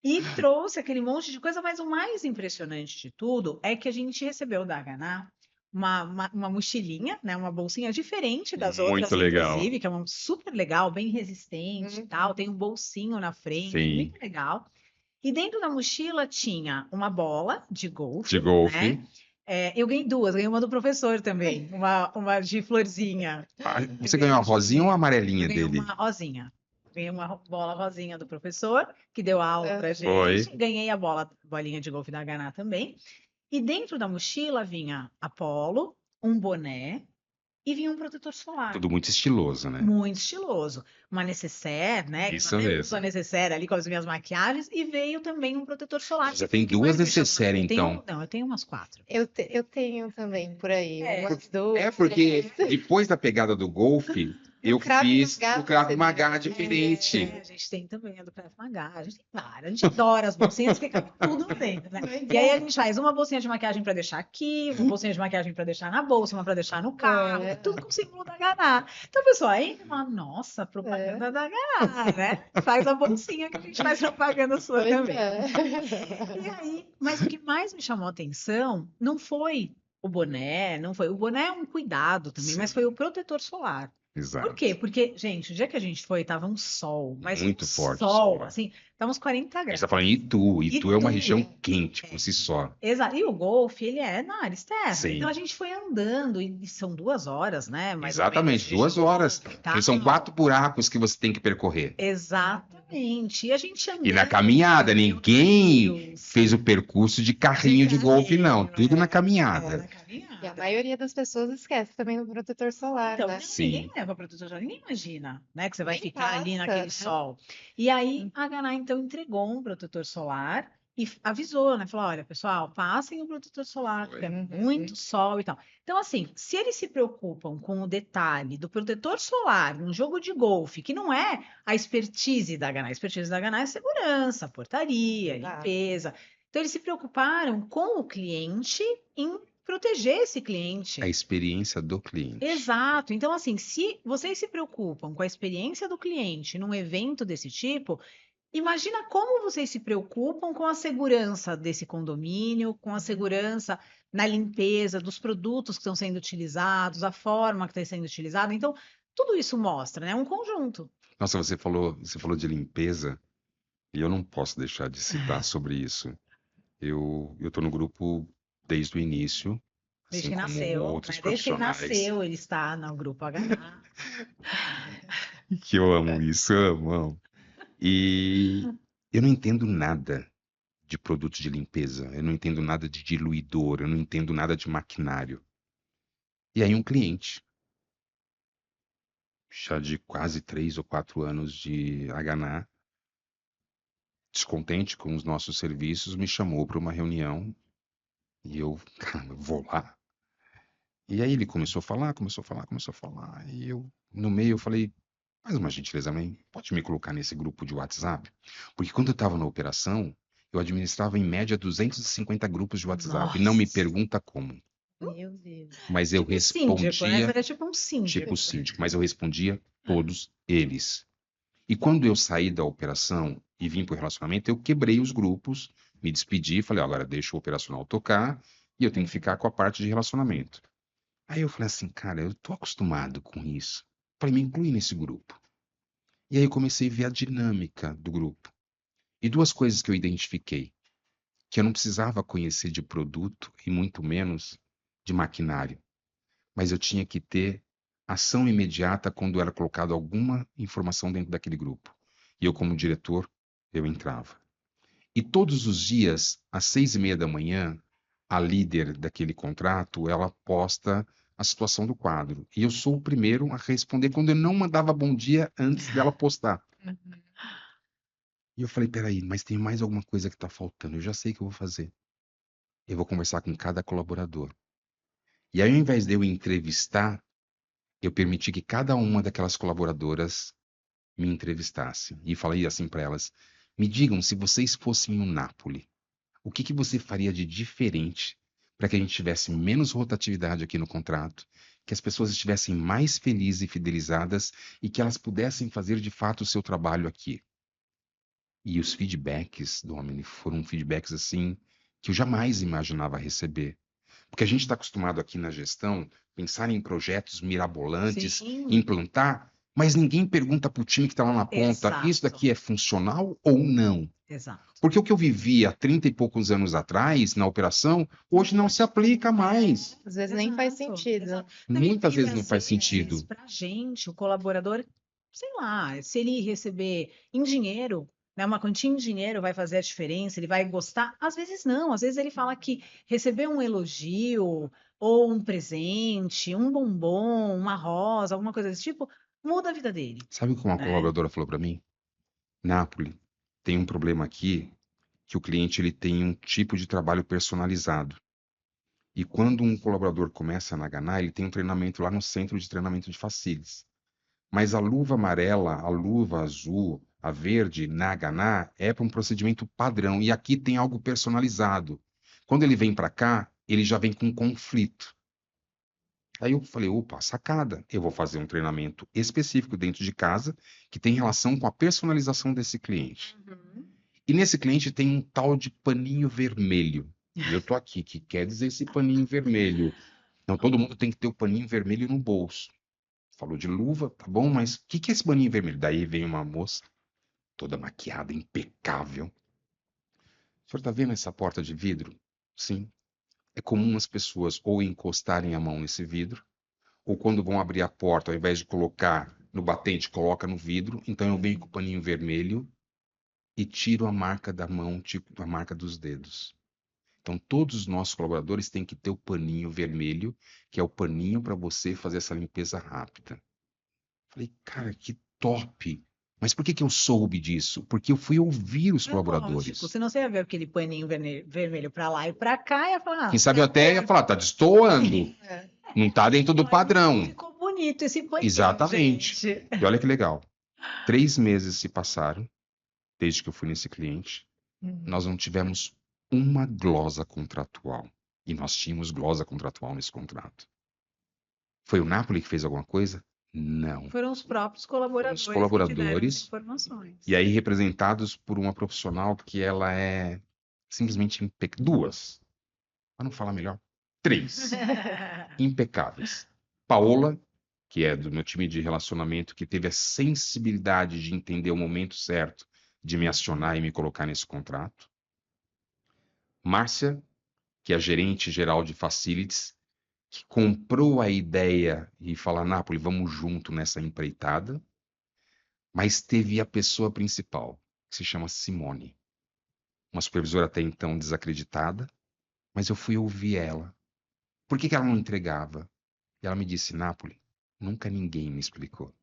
E trouxe aquele monte de coisa, mas o mais impressionante de tudo é que a gente recebeu da Haganah uma mochilinha, né? Uma bolsinha diferente das outras, Muito legal. inclusive, que é uma super legal, bem resistente e tal. Uhum. Tem um bolsinho na frente, Sim, muito legal. E dentro da mochila tinha uma bola de de golfe, né? golfe. Eu ganhei duas, ganhei uma do professor também, uma de florzinha. Ah, Eu você ganhou a ganhei rosinha ou a eu amarelinha ganhei dele? uma rosinha. Ganhei uma bola rosinha do professor, que deu aula pra Foi. gente. Ganhei a bolinha de golfe da Haganah também. E dentro da mochila vinha a polo, um boné e vinha um protetor solar. Tudo muito estiloso, né? Muito estiloso. Uma necessaire, né? Que eu Isso até uso a mesmo. necessaire ali com as minhas maquiagens. E veio também um protetor solar. Já Que foi tem o que mais duas me chamou a necessaire, atenção. então. Não, eu tenho umas 4. Eu tenho também por aí, É. umas duas, Porque três. depois da pegada do golfe, eu Krav fiz Maga o Krav você Maga deu. diferente. A gente tem também a do Krav Maga, a gente tem várias, a gente adora as bolsinhas, fica tudo dentro, né? Muito E aí a bom. gente faz uma bolsinha de maquiagem para deixar aqui, uma bolsinha de maquiagem para deixar na bolsa, uma para deixar no carro, É. tudo com o símbolo da Haganah. Então a pessoa entra e fala, nossa, É. propaganda da Haganah, né? Faz a bolsinha que a gente faz propaganda sua Pois também. é. E aí, mas o que mais me chamou a atenção não foi o boné, não foi. O boné é um cuidado também, mas Sim, foi o protetor solar. Por exato. quê? Porque, gente, o dia que a gente foi, tava um sol, mas um Muito forte o sol, sol. assim, tava uns 40 A gente graus. tá falando em Itu. Itu é uma Itu. região quente por si só. Exato. E o golfe, ele é na área externa. Sim. Então a gente foi andando, e são 2 horas, né? Mais ou Exatamente, menos, de 2 horas. golfe e Porque são tal. 4 buracos que você tem que percorrer. Exatamente. E a gente andando. E na caminhada, meu ninguém Deus. fez o percurso de carrinho de golfe, não. Tudo na caminhada. Na caminhada. E a maioria das pessoas esquece também do protetor solar, Então, né? ninguém Sim. leva protetor solar, ninguém imagina, né, que você vai Nem ficar ali passa, naquele né? sol. E aí a Haganah então entregou um protetor solar e avisou, né? Falou: olha, pessoal, passem o protetor solar, porque é Uhum. muito sol e tal. Então, assim, se eles se preocupam com o detalhe do protetor solar num jogo de golfe, que não é a expertise da Haganah, a expertise da Haganah é segurança, portaria, Exato. limpeza. Então, eles se preocuparam com o cliente em proteger esse cliente. A experiência do cliente. Exato. Então, assim, se vocês se preocupam com a experiência do cliente num evento desse tipo, imagina como vocês se preocupam com a segurança desse condomínio, com a segurança na limpeza dos produtos que estão sendo utilizados, a forma que está sendo utilizada. Então, tudo isso mostra, né? Um conjunto. Nossa, você falou de limpeza e eu não posso deixar de citar sobre isso. Eu tô no grupo desde o início, Desde assim que como nasceu, outros né? Desde que ele profissionais. nasceu, ele está no grupo Haganah. Que eu amo isso, amo. E eu não entendo nada de produtos de limpeza, eu não entendo nada de diluidor, eu não entendo nada de maquinário. E aí um cliente, já de quase 3 ou 4 anos de Haganah, descontente com os nossos serviços, me chamou para uma reunião e eu, cara, vou lá. E aí ele começou a falar, e eu, no meio, eu falei, faz uma gentileza, mãe, pode me colocar nesse grupo de WhatsApp? Porque quando eu estava na operação, eu administrava em média 250 grupos de WhatsApp. Não me Nossa. pergunta como, Meu Deus. mas eu Tipo síndico, né? Você respondia, era tipo um síndico. tipo síndico, mas eu respondia todos eles. E quando eu saí da operação e vim para o relacionamento, eu quebrei os grupos, me despedi, falei, ó, agora deixa o operacional tocar e eu tenho que ficar com a parte de relacionamento. Aí eu falei assim, cara, eu tô acostumado com isso. Falei, me inclui nesse grupo. E aí eu comecei a ver a dinâmica do grupo. E 2 coisas que eu identifiquei, que eu não precisava conhecer de produto e muito menos de maquinário, mas eu tinha que ter ação imediata quando era colocado alguma informação dentro daquele grupo. E eu, como diretor, eu entrava. E todos os dias, às 6:30 da manhã, a líder daquele contrato, ela posta a situação do quadro. E eu sou o primeiro a responder quando eu não mandava bom dia antes dela postar. Uhum. E eu falei, peraí, mas tem mais alguma coisa que está faltando. Eu já sei o que eu vou fazer. Eu vou conversar com cada colaborador. E aí, ao invés de eu entrevistar, eu permiti que cada uma daquelas colaboradoras me entrevistasse. E falei assim para elas, me digam, se vocês fossem o Napoli, o que você faria de diferente para que a gente tivesse menos rotatividade aqui no contrato, que as pessoas estivessem mais felizes e fidelizadas e que elas pudessem fazer de fato o seu trabalho aqui. E os feedbacks, Domini, foram feedbacks assim que eu jamais imaginava receber. Porque a gente está acostumado aqui na gestão pensar em projetos mirabolantes, Sim, implantar, mas ninguém pergunta para o time que está lá na ponta, isso exato, daqui é funcional ou não? exato. Porque o que eu vivi há 30 e poucos anos atrás na operação, hoje não se aplica mais. Às vezes nem faz Exato, sentido. exato. Não, Muitas e vezes não às faz vezes, sentido. para a gente, o colaborador, sei lá, se ele receber em dinheiro, né, uma quantia em dinheiro vai fazer a diferença, ele vai gostar? Às vezes não, às vezes ele fala que receber um elogio, ou um presente, um bombom, uma rosa, alguma coisa desse tipo, muda a vida dele, Sabe o que uma né? colaboradora falou para mim? Nápoles, tem um problema aqui que o cliente ele tem um tipo de trabalho personalizado. E quando um colaborador começa na Ganá, ele tem um treinamento lá no centro de treinamento de facilities. Mas a luva amarela, a luva azul, a verde na Ganá é para um procedimento padrão. E aqui tem algo personalizado. Quando ele vem para cá, ele já vem com conflito. Aí eu falei, opa, sacada. Eu vou fazer um treinamento específico dentro de casa que tem relação com a personalização desse cliente. Uhum. E nesse cliente tem um tal de paninho vermelho. E eu tô aqui, que quer dizer esse paninho vermelho? Não, todo mundo tem que ter o paninho vermelho no bolso. Falou de luva, tá bom, mas o que que é esse paninho vermelho? Daí vem uma moça, toda maquiada, impecável. O senhor tá vendo essa porta de vidro? Sim. É comum as pessoas ou encostarem a mão nesse vidro, ou quando vão abrir a porta, ao invés de colocar no batente, coloca no vidro. Então eu venho com o paninho vermelho e tiro a marca da mão, tipo a marca dos dedos. Então, todos os nossos colaboradores têm que ter o paninho vermelho, que é o paninho para você fazer essa limpeza rápida. Falei, cara, que top! Mas por que que eu soube disso? Porque eu fui ouvir os É lógico, colaboradores. senão você ia ver aquele paninho vermelho para lá e para cá e ia falar, Quem ah, sabe eu até ia falar, tá destoando, É. não tá dentro do mas não padrão. ficou bonito esse paninho, Exatamente. gente. E olha que legal. 3 meses se passaram, desde que eu fui nesse cliente. Uhum. Nós não tivemos uma glosa contratual. E nós tínhamos glosa contratual nesse contrato. Foi o Napoli que fez alguma coisa? Não. Foram os próprios Foram colaboradores os que te deram as colaboradores, informações. e aí representados por uma profissional que ela é simplesmente impecável. Duas, para não falar melhor, três, impecáveis. Paola, que é do meu time de relacionamento, que teve a sensibilidade de entender o momento certo de me acionar e me colocar nesse contrato. Márcia, que é a gerente geral de facilities, que comprou a ideia e fala, Nápoles, vamos junto nessa empreitada. Mas teve a pessoa principal, que se chama Simone, uma supervisora até então desacreditada, mas eu fui ouvir ela. Por que que ela não entregava? E ela me disse, Nápoles, nunca ninguém me explicou.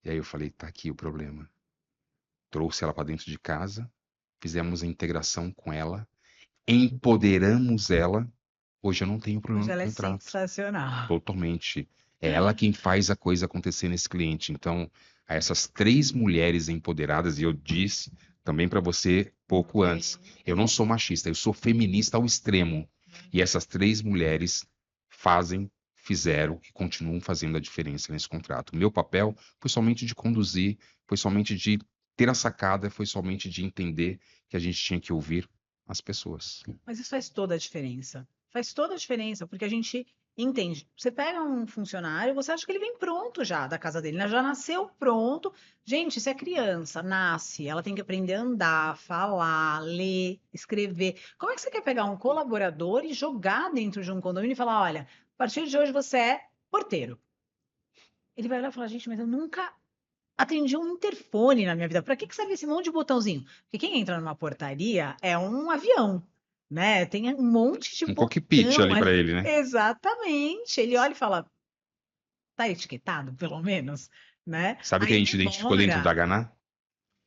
E aí eu falei, tá aqui o problema. Trouxe ela para dentro de casa, fizemos a integração com ela, empoderamos ela. Hoje eu não tenho problema Hoje no ela é contrato. sensacional. Totalmente. É ela quem faz a coisa acontecer nesse cliente. Então, a essas 3 mulheres empoderadas, e eu disse também para você pouco antes, eu não sou machista, eu sou feminista ao extremo. E essas 3 mulheres fazem, fizeram e continuam fazendo a diferença nesse contrato. Meu papel foi somente de conduzir, foi somente de ter a sacada, foi somente de entender que a gente tinha que ouvir as pessoas. Mas isso faz toda a diferença. Faz toda a diferença, porque a gente entende. Você pega um funcionário, você acha que ele vem pronto já da casa dele, né? Já nasceu pronto. Gente, se é criança, nasce, ela tem que aprender a andar, falar, ler, escrever. Como é que você quer pegar um colaborador e jogar dentro de um condomínio e falar, olha, a partir de hoje você é porteiro? Ele vai olhar e falar, gente, mas eu nunca atendi um interfone na minha vida. Para que que serve esse monte de botãozinho? Porque quem entra numa portaria é um avião, né? Tem um monte de Um cockpit botão ali para ali. ele, né? Exatamente. Ele olha e fala, tá etiquetado, pelo menos, né? Sabe o que a Aí gente identificou dentro da demora. Ganá?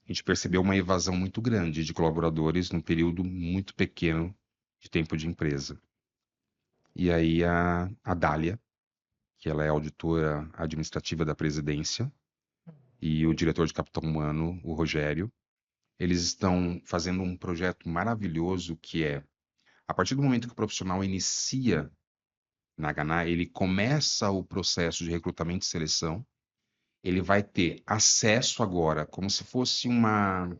A gente percebeu uma evasão muito grande de colaboradores num período muito pequeno de tempo de empresa. E aí a Dália, que ela é auditora administrativa da presidência, e o diretor de capital humano, o Rogério, eles estão fazendo um projeto maravilhoso que é, a partir do momento que o profissional inicia na Ganá, ele começa o processo de recrutamento e seleção, ele vai ter acesso agora, como se fosse uma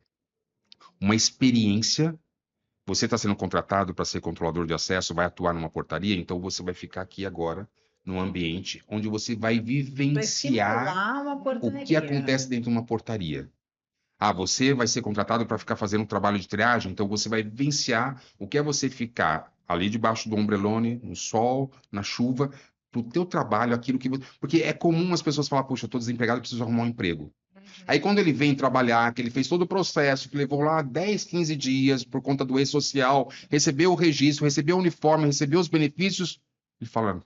experiência. Você está sendo contratado para ser controlador de acesso, vai atuar numa portaria, então você vai ficar aqui agora, num ambiente onde você vai Vai vivenciar simular uma o que portaria. acontece dentro de uma portaria. Ah, você vai ser contratado para ficar fazendo um trabalho de triagem, então você vai vivenciar o que é você ficar ali debaixo do ombrelone, no sol, na chuva, para o teu trabalho, aquilo que você... Porque é comum as pessoas falar, poxa, eu estou desempregado, eu preciso arrumar um emprego. Aí quando ele vem trabalhar, que ele fez todo o processo, que levou lá 10, 15 dias por conta do e-social, recebeu o registro, recebeu o uniforme, recebeu os benefícios, ele fala,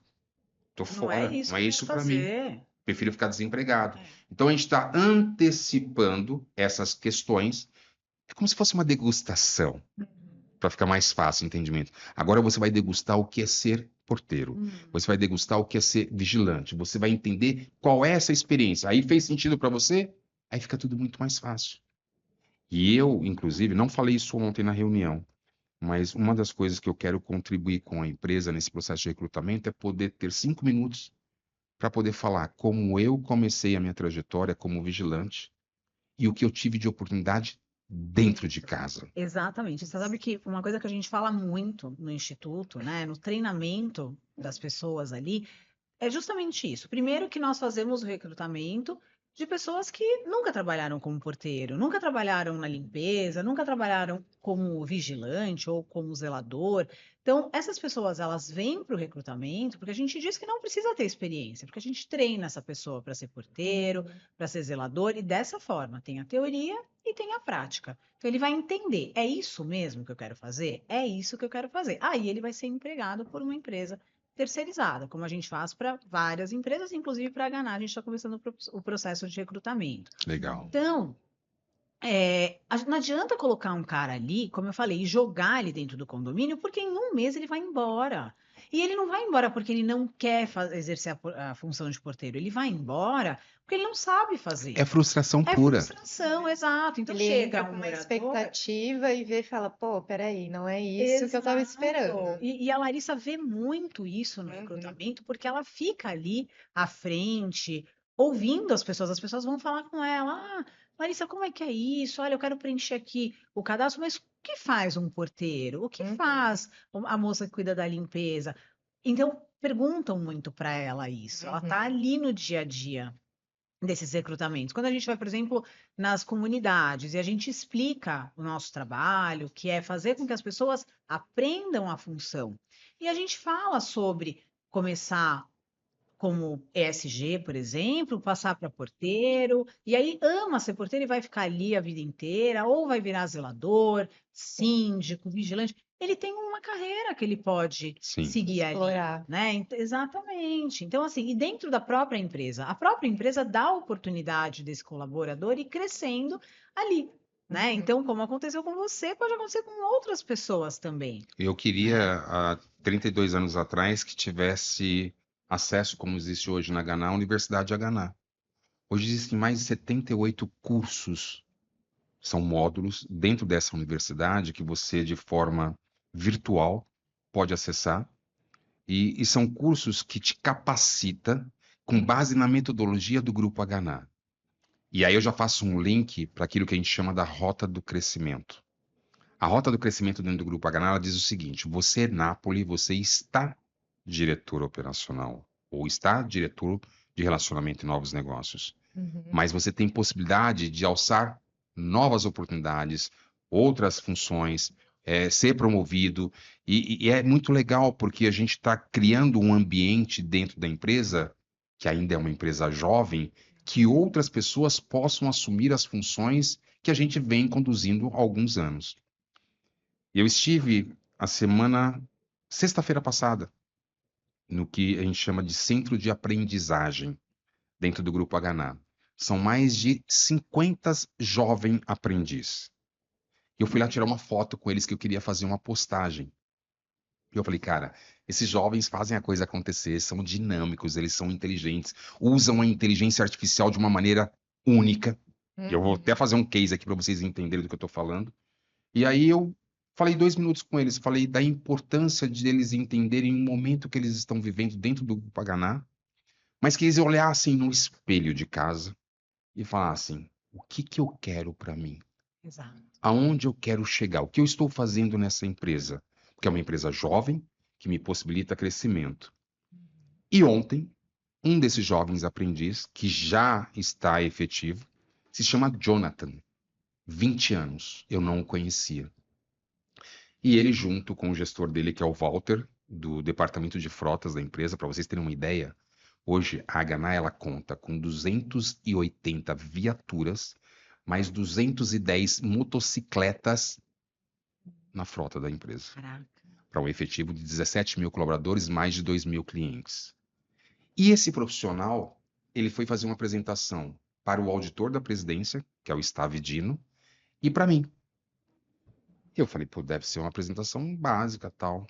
tô Não é fora, isso não é que eu isso quero para mim. fazer. Prefiro ficar desempregado. É. Então a gente está antecipando essas questões. É como se fosse uma degustação, para ficar mais fácil o entendimento. Agora você vai degustar o que é ser porteiro. Você vai degustar o que é ser vigilante. Você vai entender qual é essa experiência. Aí fez sentido para você? Aí fica tudo muito mais fácil. E eu, inclusive, não falei isso ontem na reunião, mas uma das coisas que eu quero contribuir com a empresa nesse processo de recrutamento é poder ter 5 minutos para poder falar como eu comecei a minha trajetória como vigilante e o que eu tive de oportunidade dentro de casa. Exatamente. Você sabe que uma coisa que a gente fala muito no instituto, né, no treinamento das pessoas ali, é justamente isso. Primeiro que nós fazemos o recrutamento de pessoas que nunca trabalharam como porteiro, nunca trabalharam na limpeza, nunca trabalharam como vigilante ou como zelador. Então, essas pessoas, elas vêm para o recrutamento porque a gente diz que não precisa ter experiência, porque a gente treina essa pessoa para ser porteiro, para ser zelador, e dessa forma tem a teoria e tem a prática. Então, ele vai entender, é isso mesmo que eu quero fazer? É isso que eu quero fazer. Aí ele vai ser empregado por uma empresa terceirizada, como a gente faz para várias empresas, inclusive para a Ganá, a gente está começando o processo de recrutamento. Legal. Então, não adianta colocar um cara ali, como eu falei, e jogar ele dentro do condomínio, porque em um mês ele vai embora. E ele não vai embora porque ele não quer exercer a função de porteiro, ele vai embora porque ele não sabe fazer. É frustração É pura. frustração, exato. Então Ele chega entra um com uma morador. expectativa e vê e fala, pô, peraí, não é isso que eu tava Exato. esperando. E a Larissa vê muito isso no Uhum. recrutamento, porque ela fica ali à frente, ouvindo as pessoas vão falar com ela: Ah, Larissa, como é que é isso? Olha, eu quero preencher aqui o cadastro, mas o que faz um porteiro? O que Uhum. faz a moça que cuida da limpeza? Então, perguntam muito para ela isso. Ela está ali no dia a dia desses recrutamentos. Quando a gente vai, por exemplo, nas comunidades e a gente explica o nosso trabalho, que é fazer com que as pessoas aprendam a função. E a gente fala sobre começar como ESG, por exemplo, passar para porteiro, e aí ama ser porteiro e vai ficar ali a vida inteira, ou vai virar zelador, síndico, vigilante. Ele tem uma carreira que ele pode Sim. seguir ali, Explorar. né? Exatamente. Então, assim, e dentro da própria empresa, a própria empresa dá a oportunidade desse colaborador ir crescendo ali, né? Então, como aconteceu com você, pode acontecer com outras pessoas também. Eu queria, há 32 anos atrás, que tivesse acesso, como existe hoje na Ganá, a Universidade Aganá. Hoje existem mais de 78 cursos, são módulos dentro dessa universidade que você, de forma virtual, pode acessar. E são cursos que te capacita com base na metodologia do Grupo Aganá. E aí eu já faço um link para aquilo que a gente chama da rota do crescimento. A rota do crescimento dentro do Grupo Aganá, ela diz o seguinte: você, Nápoles, você está diretor operacional ou está diretor de relacionamento e novos negócios. Mas você tem possibilidade de alçar novas oportunidades, outras funções, ser promovido. E é muito legal porque a gente está criando um ambiente dentro da empresa, que ainda é uma empresa jovem, que outras pessoas possam assumir as funções que a gente vem conduzindo há alguns anos. Eu estive sexta-feira passada, no que a gente chama de centro de aprendizagem, dentro do Grupo Aganá. São mais de 50 jovens aprendiz. Eu fui lá tirar uma foto com eles que eu queria fazer uma postagem. E eu falei, cara, esses jovens fazem a coisa acontecer, são dinâmicos, eles são inteligentes, usam a inteligência artificial de uma maneira única. E eu vou até fazer um case aqui para vocês entenderem do que eu estou falando. E aí eu falei 2 minutos com eles, falei da importância de eles entenderem o momento que eles estão vivendo dentro do Grupo Aganá, mas que eles olhassem no espelho de casa e falar assim: o que que eu quero para mim? Exato. Aonde eu quero chegar? O que eu estou fazendo nessa empresa? Porque é uma empresa jovem que me possibilita crescimento. E ontem, um desses jovens aprendiz, que já está efetivo, se chama Jonathan, 20 anos. Eu não o conhecia. E ele, junto com o gestor dele, que é o Walter, do departamento de frotas da empresa, para vocês terem uma ideia, hoje a Haganá ela conta com 280 viaturas, mais 210 motocicletas na frota da empresa, Caraca. para um efetivo de 17 mil colaboradores, mais de 2 mil clientes. E esse profissional, ele foi fazer uma apresentação para o auditor da presidência, que é o Stavidino, e para mim. Eu falei, pô, deve ser uma apresentação básica, tal.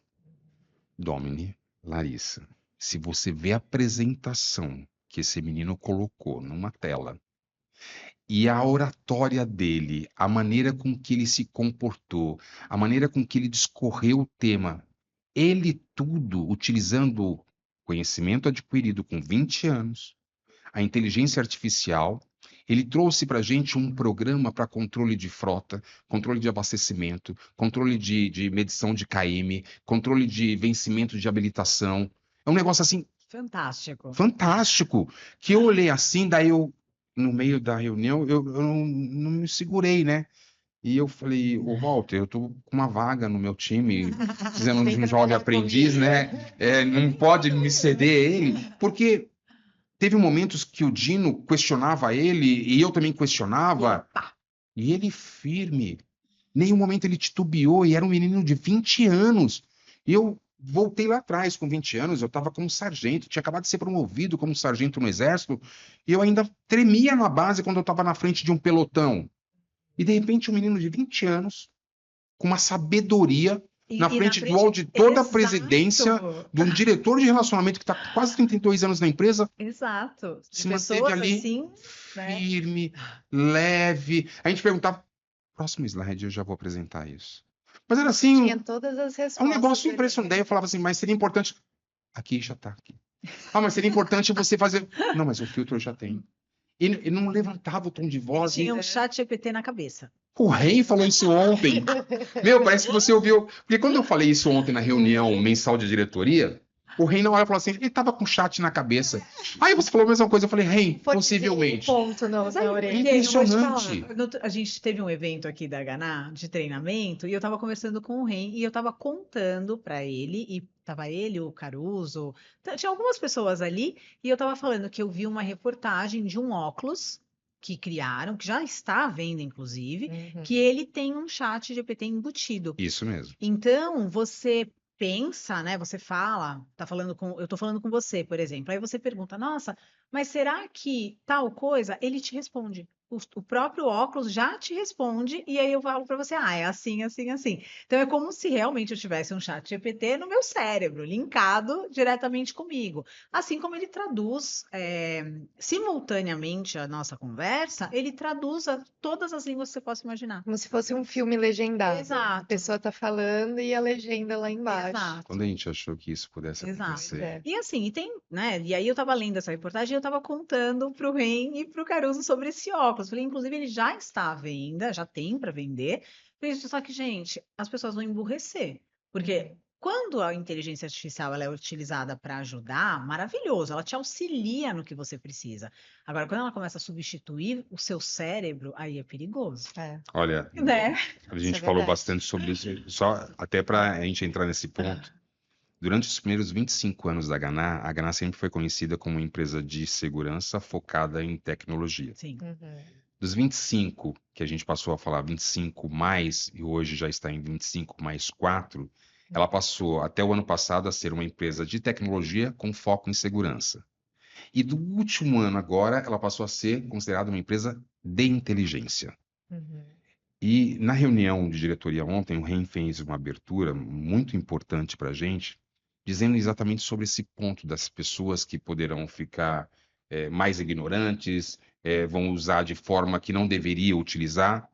Domini, Larissa, se você vê a apresentação que esse menino colocou numa tela e a oratória dele, a maneira com que ele se comportou, a maneira com que ele discorreu o tema, ele tudo utilizando conhecimento adquirido com 20 anos, a inteligência artificial, ele trouxe para a gente um programa para controle de frota, controle de abastecimento, controle de medição de KM, controle de vencimento de habilitação. É um negócio assim Fantástico. fantástico, que eu olhei assim, daí eu, no meio da reunião, eu não me segurei, né? E eu falei, ô Walter, eu tô com uma vaga no meu time, precisando de Vem um jovem trabalhar aprendiz, comigo. né? Não pode me ceder ele, porque teve momentos que o Dino questionava ele e eu também questionava, e ele firme. Nenhum momento ele titubeou e era um menino de 20 anos. E eu voltei lá atrás, com 20 anos, eu estava como sargento, tinha acabado de ser promovido como sargento no Exército, e eu ainda tremia na base quando eu estava na frente de um pelotão. E de repente um menino de 20 anos, com uma sabedoria, na E na frente do frente, auditor da exato. presidência, de um diretor de relacionamento que está com quase 32 anos na empresa, Exato. De se manteve pessoas ali assim, né? firme, leve. A gente perguntava, próximo slide eu já vou apresentar isso. Mas era assim, Tinha todas as é um respostas negócio ali, impressionante. né? Daí eu falava assim, mas seria importante. Aqui já tá aqui. Ah, mas seria importante você fazer. Não, mas o filtro eu já tenho. E não levantava o tom de voz. Tinha um chat GPT na cabeça. O rei falou isso ontem. Meu, parece que você ouviu. Porque quando eu falei isso ontem na reunião mensal de diretoria, o rei na hora falou assim: ele tava com chat na cabeça. Aí você falou a mesma coisa. Eu falei, rei, possivelmente. Ponto Mas na aí, orelha. porque eu vou te Impressionante. falar, a gente teve um evento aqui da Ganá de treinamento e eu tava conversando com o Ren e eu tava contando para ele, e tava ele, o Caruso, tinha algumas pessoas ali, e eu tava falando que eu vi uma reportagem de um óculos que criaram, que já está à venda, inclusive, que ele tem um chat GPT embutido. Isso mesmo. Então, você pensa, né? Você fala, eu tô falando com você, por exemplo. Aí você pergunta, nossa, mas será que tal coisa? Ele te responde. O próprio óculos já te responde, e aí eu falo para você, é assim, assim, assim. Então é como se realmente eu tivesse um chat GPT no meu cérebro, linkado diretamente comigo. Assim como ele traduz simultaneamente a nossa conversa, ele traduz todas as línguas que você possa imaginar. Como se fosse um filme legendado. A Exato. pessoa tá falando e a legenda lá embaixo. Exato. Quando a gente achou que isso pudesse Exato. acontecer. É. E assim, e tem, né? E aí eu tava lendo essa reportagem e eu tava contando pro Ren e pro Caruso sobre esse óculos. Falei, inclusive, ele já está à venda, já tem para vender. Falei, só que, gente, as pessoas vão emburrecer. Porque quando a inteligência artificial ela é utilizada para ajudar, maravilhoso, ela te auxilia no que você precisa. Agora, quando ela começa a substituir o seu cérebro, aí é perigoso. É. Olha, Né? a Isso gente é falou verdade. bastante sobre isso, só até para a gente entrar nesse ponto. Durante os primeiros 25 anos da Ganá, a Ganá sempre foi conhecida como uma empresa de segurança focada em tecnologia. Sim. Dos 25, que a gente passou a falar 25 mais, e hoje já está em 25 mais 4, ela passou até o ano passado a ser uma empresa de tecnologia com foco em segurança. E do último ano agora, ela passou a ser considerada uma empresa de inteligência. E na reunião de diretoria ontem, o REM fez uma abertura muito importante para a gente, dizendo exatamente sobre esse ponto das pessoas que poderão ficar mais ignorantes, vão usar de forma que não deveria utilizar,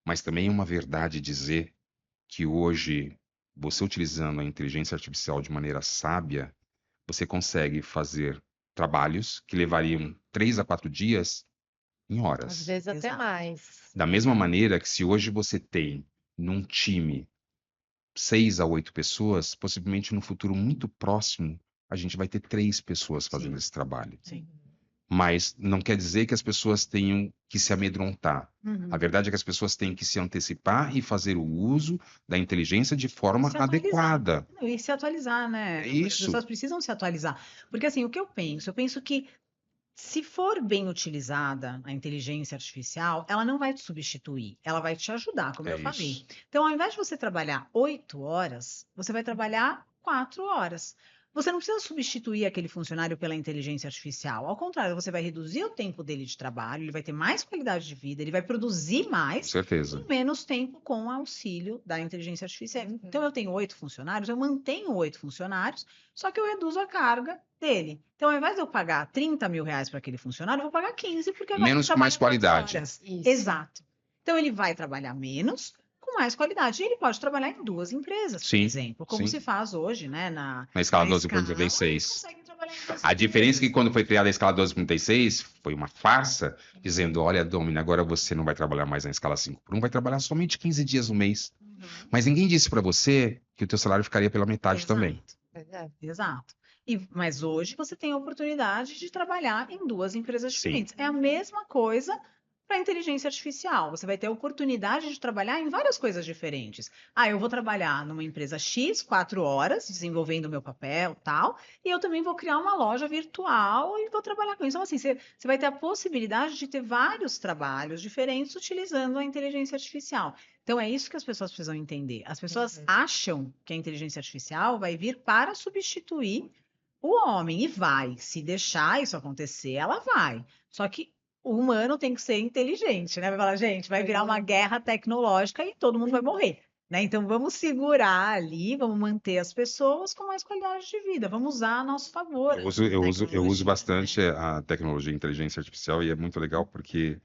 mas também é uma verdade dizer que hoje, você utilizando a inteligência artificial de maneira sábia, você consegue fazer trabalhos que levariam 3 a 4 dias em Às horas. vezes até Exato. mais. Da mesma maneira que se hoje você tem num time 6 a 8 pessoas, possivelmente no futuro muito próximo, a gente vai ter 3 pessoas fazendo Sim. esse trabalho. Sim. Mas não quer dizer que as pessoas tenham que se amedrontar. A Uhum. verdade é que as pessoas têm que se antecipar e fazer o uso da inteligência de forma Se atualizar. adequada. Não, e se atualizar, né? É As isso. pessoas precisam se atualizar. Porque assim, o que eu penso que se for bem utilizada a inteligência artificial, ela não vai te substituir, ela vai te ajudar, como É eu falei. isso. Então, ao invés de você trabalhar 8 horas, você vai trabalhar 4 horas. Você não precisa substituir aquele funcionário pela inteligência artificial. Ao contrário, você vai reduzir o tempo dele de trabalho, ele vai ter mais qualidade de vida, ele vai produzir Com mais certeza. em menos tempo com o auxílio da inteligência artificial. Uhum. Então, eu tenho 8 funcionários, eu mantenho 8 funcionários, só que eu reduzo a carga dele. Então, ao invés de eu pagar 30 mil reais para aquele funcionário, eu vou pagar 15, porque agora ele Menos com mais trabalha 4 qualidade. horas. Isso. Exato. Então, ele vai trabalhar menos, com mais qualidade. E ele pode trabalhar em 2 empresas, por Sim, exemplo, como sim. se faz hoje, né? Na Na escala escala, ele 12.36. consegue trabalhar em 2 A diferença é que empresas. quando foi criada a escala 12.36, foi uma farsa, dizendo, olha, Domini, agora você não vai trabalhar mais na escala 5x1, vai trabalhar somente 15 dias no mês. Uhum. Mas ninguém disse para você que o teu salário ficaria pela metade também. Exato. Exato. Mas hoje você tem a oportunidade de trabalhar em 2 empresas Sim. diferentes. É a mesma coisa para a inteligência artificial. Você vai ter a oportunidade de trabalhar em várias coisas diferentes. Ah, eu vou trabalhar numa empresa X 4 horas, desenvolvendo o meu papel, tal, e eu também vou criar uma loja virtual e vou trabalhar com isso. Então, assim, você vai ter a possibilidade de ter vários trabalhos diferentes utilizando a inteligência artificial. Então, é isso que as pessoas precisam entender. As pessoas Uhum. acham que a inteligência artificial vai vir para substituir o homem, e vai. Se deixar isso acontecer, ela vai. Só que o humano tem que ser inteligente, né? Vai falar, gente, vai virar uma guerra tecnológica e todo mundo vai morrer, né? Então, vamos segurar ali, vamos manter as pessoas com mais qualidade de vida, vamos usar a nosso favor Eu a uso tecnologia, bastante né? a tecnologia e a inteligência artificial e é muito legal porque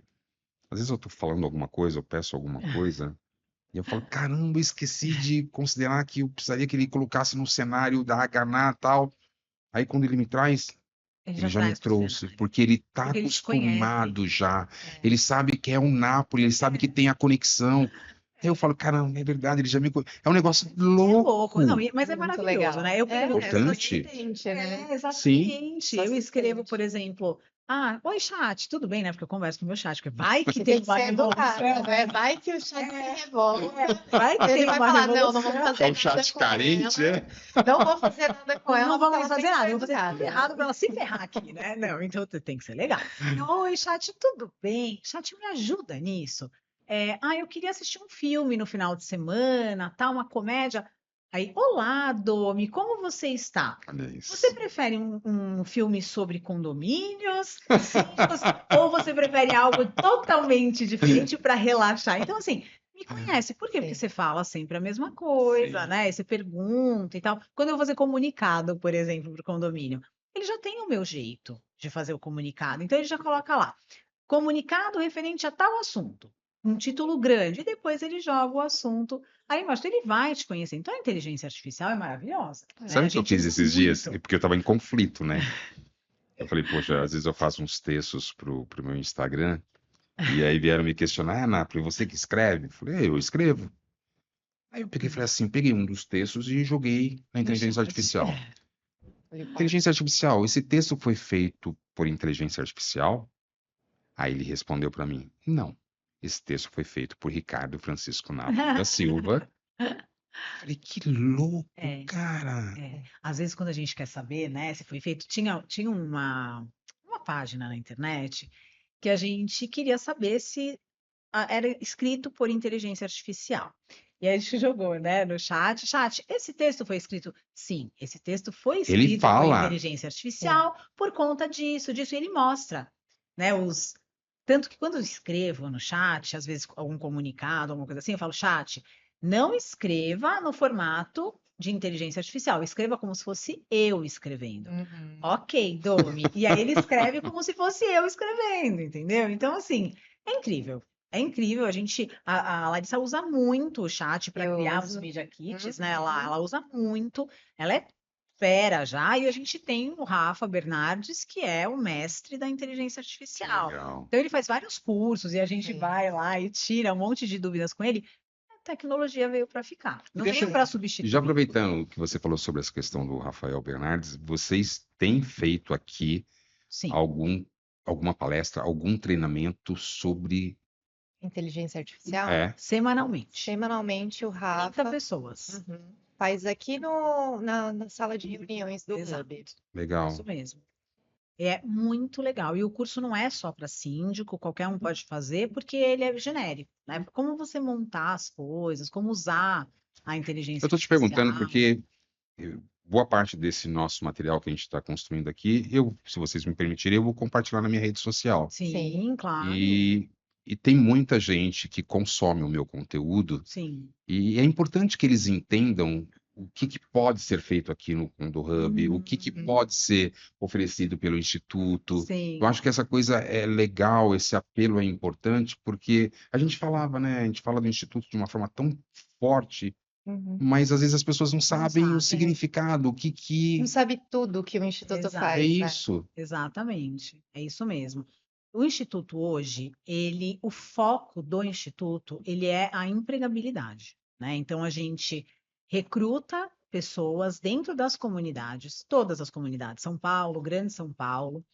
às vezes eu tô falando alguma coisa, eu peço alguma coisa e eu falo, caramba, eu esqueci de considerar que eu precisaria que ele colocasse no cenário da Haganá e tal. Aí quando ele me traz, Ele ele já já me traz pro trouxe, cenário, porque ele tá porque ele te conhece. acostumado já. É. Ele sabe que é um Napoli, ele sabe que tem a conexão. Aí eu falo, caramba, é verdade, ele já me conhece. É um negócio É louco. louco. Não, mas é Muito maravilhoso, legal. né? Eu, por exemplo, É Importante. assistente, né? exatamente. Só Eu escrevo, assistente. por exemplo, oi, chat, tudo bem, né? Porque eu converso com o meu chat, porque vai que Você tem tem que uma ser educado, revolução, né? Vai que o chat se revolta. vai que Ele tem vai uma falar, não, não vou revolução. fazer É um nada chat com carente, ela. é? Não vou fazer nada com ela, Não porque vamos ela fazer tem que nada, ser eu vou fazer tudo educada. errado para ela se ferrar aqui, né? Não, então tem que ser legal. Oi, chat, tudo bem? Chat, me ajuda nisso. Eu queria assistir um filme no final de semana, tá? Uma comédia. Aí, olá, Domi, como você está? Olha Você isso. prefere um filme sobre condomínios, síndicos, ou você prefere algo totalmente diferente para relaxar? Então, assim, me conhece. Por quê? Porque Sim. você fala sempre a mesma coisa, Sim. né? Você pergunta e tal. Quando eu vou fazer comunicado, por exemplo, para o condomínio, ele já tem o meu jeito de fazer o comunicado. Então, ele já coloca lá, comunicado referente a tal assunto. Um título grande, e depois ele joga o assunto aí embaixo. Então, ele vai te conhecer. Então, a inteligência artificial é maravilhosa, né? Sabe A o que eu gente fiz usa esses dias? muito. Porque eu tava em conflito, né? Eu falei, poxa, às vezes eu faço uns textos pro meu Instagram, e aí vieram me questionar, Napoli, você que escreve? Eu falei, eu escrevo. Aí eu peguei e falei assim, peguei um dos textos e joguei na No inteligência chat. artificial. Ele fala, Inteligência artificial, esse texto foi feito por inteligência artificial? Aí ele respondeu para mim, não. Esse texto foi feito por Ricardo Francisco Napoli da Silva. Falei, que louco, É, cara. Às vezes, quando a gente quer saber, né, se foi feito, tinha uma página na internet que a gente queria saber se era escrito por inteligência artificial. E aí a gente jogou, né, no chat, esse texto foi escrito? Sim, esse texto foi Ele escrito por fala, inteligência sim. artificial por conta disso, e ele mostra, né, tanto que quando eu escrevo no chat, às vezes algum comunicado, alguma coisa assim, eu falo, chat, não escreva no formato de inteligência artificial, escreva como se fosse eu escrevendo. Uhum. Ok, Domi. E aí ele escreve como se fosse eu escrevendo, entendeu? Então, assim, é incrível. É incrível. A Larissa usa muito o chat para Eu criar os uso. Media Kits, né? Uhum. Ela usa muito. Ela é espera já, e a gente tem o Rafa Bernardes, que é o mestre da inteligência artificial. Legal. Então ele faz vários cursos e a gente Sim. vai lá e tira um monte de dúvidas com ele. A tecnologia veio para ficar, não Deixa veio eu- para Já substituir. aproveitando que você falou sobre essa questão do Rafael Bernardes, vocês têm feito aqui Sim, alguma palestra, algum treinamento sobre. Inteligência artificial. semanalmente. Semanalmente, o 30 Rafa pessoas. faz aqui na sala de reuniões do Exato. Hub. Legal. Isso mesmo. É muito legal. E o curso não é só para síndico, qualquer um pode fazer, porque ele é genérico, né? Como você montar as coisas, como usar a inteligência Eu estou te perguntando artificial. porque boa parte desse nosso material que a gente está construindo aqui, se vocês me permitirem, eu vou compartilhar na minha rede social. Sim, claro. E tem muita gente que consome o meu conteúdo, Sim. e é importante que eles entendam o que pode ser feito aqui no Condo Hub, o que pode ser oferecido pelo Instituto. Sim. Eu acho que essa coisa é legal, esse apelo é importante, porque a gente falava, né? A gente fala do Instituto de uma forma tão forte, mas às vezes as pessoas não sabem sabem. o significado, o que Não sabe tudo que o Instituto Exato. é faz, né? isso. Exatamente, é isso mesmo. O Instituto hoje, o foco do Instituto, ele é a empregabilidade, né? Então a gente recruta pessoas dentro das comunidades, todas as comunidades, São Paulo, Grande São Paulo.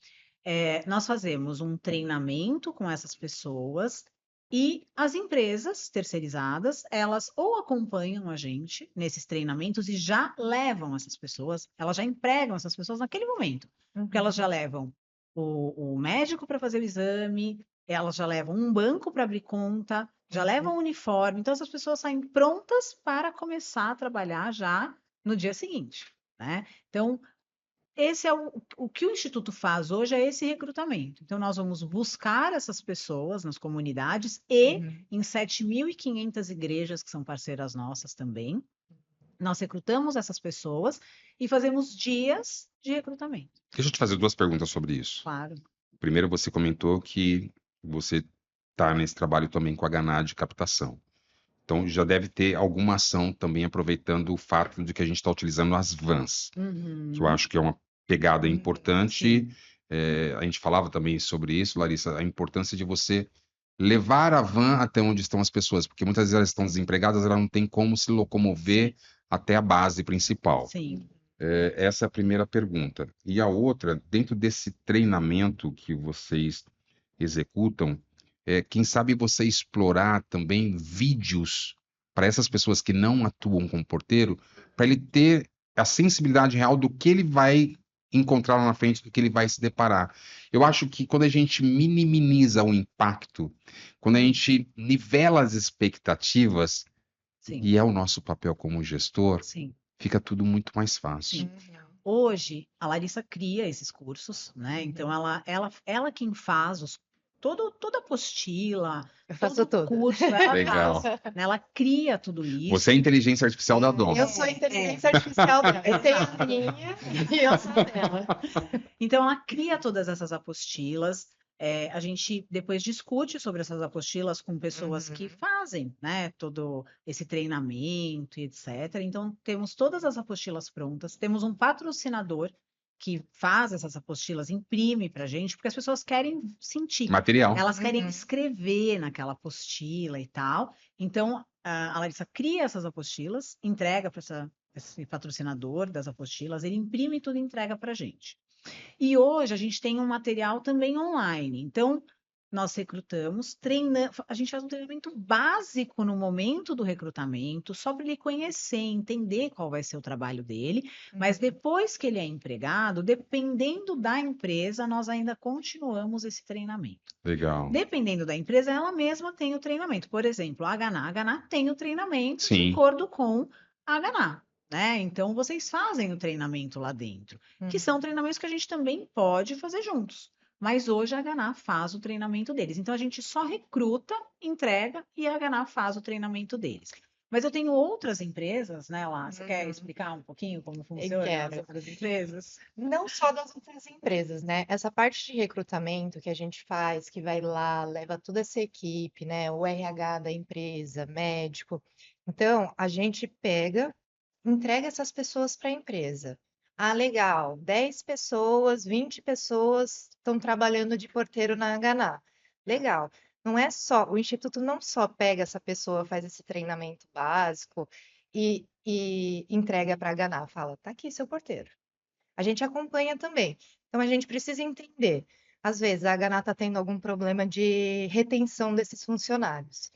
Nós fazemos um treinamento com essas pessoas e as empresas terceirizadas, elas ou acompanham a gente nesses treinamentos e já levam essas pessoas, elas já empregam essas pessoas naquele momento, porque elas já levam o médico para fazer o exame, elas já levam um banco para abrir conta, já levam o uniforme, então essas pessoas saem prontas para começar a trabalhar já no dia seguinte, né? Então, esse é o que o Instituto faz hoje, é esse recrutamento. Então, nós vamos buscar essas pessoas nas comunidades e em 7.500 igrejas, que são parceiras nossas também, nós recrutamos essas pessoas e fazemos dias de recrutamento. Deixa eu te fazer duas perguntas sobre isso. Claro. Primeiro, você comentou que você está nesse trabalho também com a Ganá de captação. Então, já deve ter alguma ação também aproveitando o fato de que a gente está utilizando as vans, que eu acho que é uma pegada importante. A gente falava também sobre isso, Larissa, a importância de você levar a van até onde estão as pessoas, porque muitas vezes elas estão desempregadas, elas não têm como se locomover até a base principal. Sim. Essa é a primeira pergunta. E a outra, dentro desse treinamento que vocês executam, quem sabe você explorar também vídeos para essas pessoas que não atuam como porteiro, para ele ter a sensibilidade real do que ele vai encontrar lá na frente, do que ele vai se deparar. Eu acho que quando a gente minimiza o impacto, quando a gente nivela as expectativas, Sim. e é o nosso papel como gestor, Sim. fica tudo muito mais fácil. Sim. Hoje, a Larissa cria esses cursos, né? Então, ela quem faz toda a apostila, Eu faço todo o tudo. curso, ela Legal. faz, né? Ela cria tudo isso. Você é a inteligência artificial da Dom. Eu sou a inteligência artificial dela. Eu tenho a minha e eu sou a dela. Então, ela cria todas essas apostilas. A gente depois discute sobre essas apostilas com pessoas que fazem, né, todo esse treinamento e etc. Então, temos todas as apostilas prontas, temos um patrocinador que faz essas apostilas, imprime para a gente, porque as pessoas querem sentir, Material. elas querem escrever naquela apostila e tal. Então, a Larissa cria essas apostilas, entrega para esse patrocinador das apostilas, ele imprime tudo e entrega para a gente. E hoje a gente tem um material também online. Então, nós recrutamos, a gente faz um treinamento básico no momento do recrutamento, só para ele conhecer, entender qual vai ser o trabalho dele. Mas depois que ele é empregado, dependendo da empresa, nós ainda continuamos esse treinamento. Legal. Dependendo da empresa, ela mesma tem o treinamento. Por exemplo, a Ganá tem o treinamento de Sim. acordo com a Ganá. Né? Então, vocês fazem o treinamento lá dentro, que são treinamentos que a gente também pode fazer juntos. Mas hoje a Ganá faz o treinamento deles. Então, a gente só recruta, entrega e a Ganá faz o treinamento deles. Mas eu tenho outras empresas, né, lá? Você quer explicar um pouquinho como funciona as outras empresas? Não só das outras empresas, né? Essa parte de recrutamento que a gente faz, que vai lá, leva toda essa equipe, né? O RH da empresa, médico. Então, a gente pega, entrega essas pessoas para a empresa. Ah, legal. 10 pessoas, 20 pessoas estão trabalhando de porteiro na Haganá. Legal. Não é só, o Instituto não só pega essa pessoa, faz esse treinamento básico e entrega para a Haganá, fala, tá aqui seu porteiro. A gente acompanha também. Então a gente precisa entender. Às vezes a Haganá está tendo algum problema de retenção desses funcionários.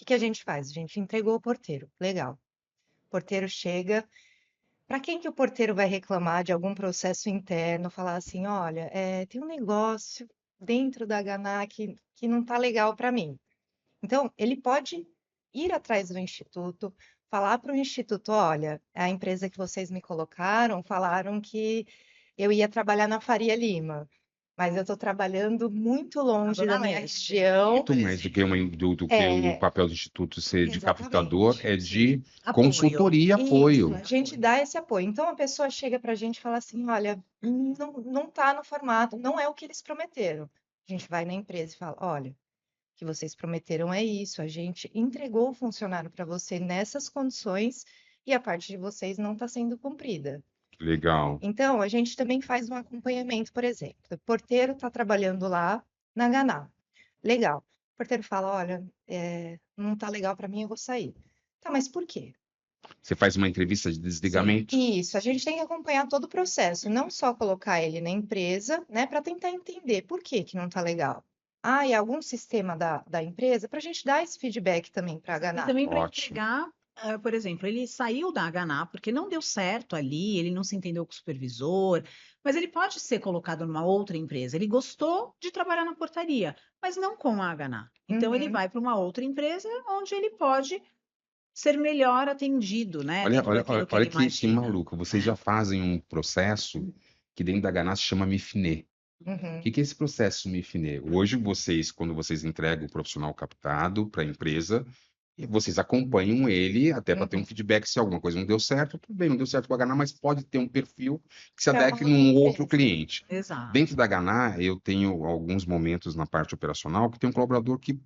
O que a gente faz? A gente entregou o porteiro. Legal. O porteiro chega. Para quem que o porteiro vai reclamar de algum processo interno, falar assim, olha, tem um negócio dentro da Ganá que não está legal para mim. Então, ele pode ir atrás do instituto, falar para o instituto, olha, a empresa que vocês me colocaram, falaram que eu ia trabalhar na Faria Lima, mas eu estou trabalhando muito Na longe da Zona minha Leste, região. Muito mais do que, do que o É, papel do Instituto ser de captador, exatamente. é de apoio. consultoria e Isso, apoio. a gente dá esse apoio. Então a pessoa chega para a gente e fala assim: olha, não está no formato, não é o que eles prometeram. A gente vai na empresa e fala: olha, o que vocês prometeram é isso, a gente entregou o funcionário para você nessas condições e a parte de vocês não está sendo cumprida. Legal. Então a gente também faz um acompanhamento, por exemplo, o porteiro está trabalhando lá na Ganá. Legal. O porteiro fala: olha, não está legal para mim, eu vou sair. Tá, mas por quê? Você faz uma entrevista de Sim. desligamento? Isso, a gente tem que acompanhar todo o processo, não só colocar ele na empresa, né, para tentar entender por que que não está legal. Ah, e algum sistema da empresa, para a gente dar esse feedback também para a E Ganá. também para Ótimo. entregar, por exemplo, ele saiu da Haganá porque não deu certo ali, ele não se entendeu com o supervisor, mas ele pode ser colocado numa outra empresa. Ele gostou de trabalhar na portaria, mas não com a Haganá. Então ele Uhum, vai para uma outra empresa onde ele pode ser melhor atendido, né? Olha, Dentro olha, daquilo olha, que ele olha que imagina, maluco. Vocês né? já fazem um processo que dentro da Ganassi se chama MIFNE. O uhum, que que é esse processo MIFNE? Hoje, vocês, quando vocês entregam o profissional captado para a empresa, e vocês acompanham ele até para ter um uhum. feedback se alguma coisa não deu certo, tudo bem, não deu certo com a Ganá, mas pode ter um perfil que se Para uma adeque outra num outro empresa. cliente. Exato. Dentro da Ganá, eu tenho alguns momentos na parte operacional que tem um colaborador que,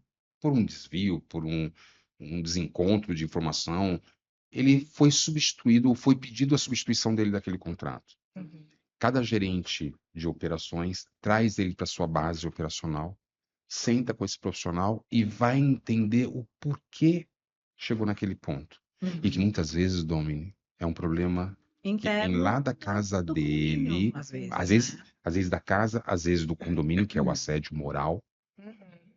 por um desvio, por um desencontro de informação, ele foi substituído, ou foi pedido a substituição dele daquele contrato. Uhum, Cada gerente de operações traz ele para sua base operacional, senta com esse profissional e vai entender o porquê chegou naquele ponto. E que Uhum. muitas vezes, Domini, é um problema que vem lá Interno da casa do condomínio, dele, às vezes, né? às vezes da casa, às vezes do condomínio, que é o assédio moral. uhum.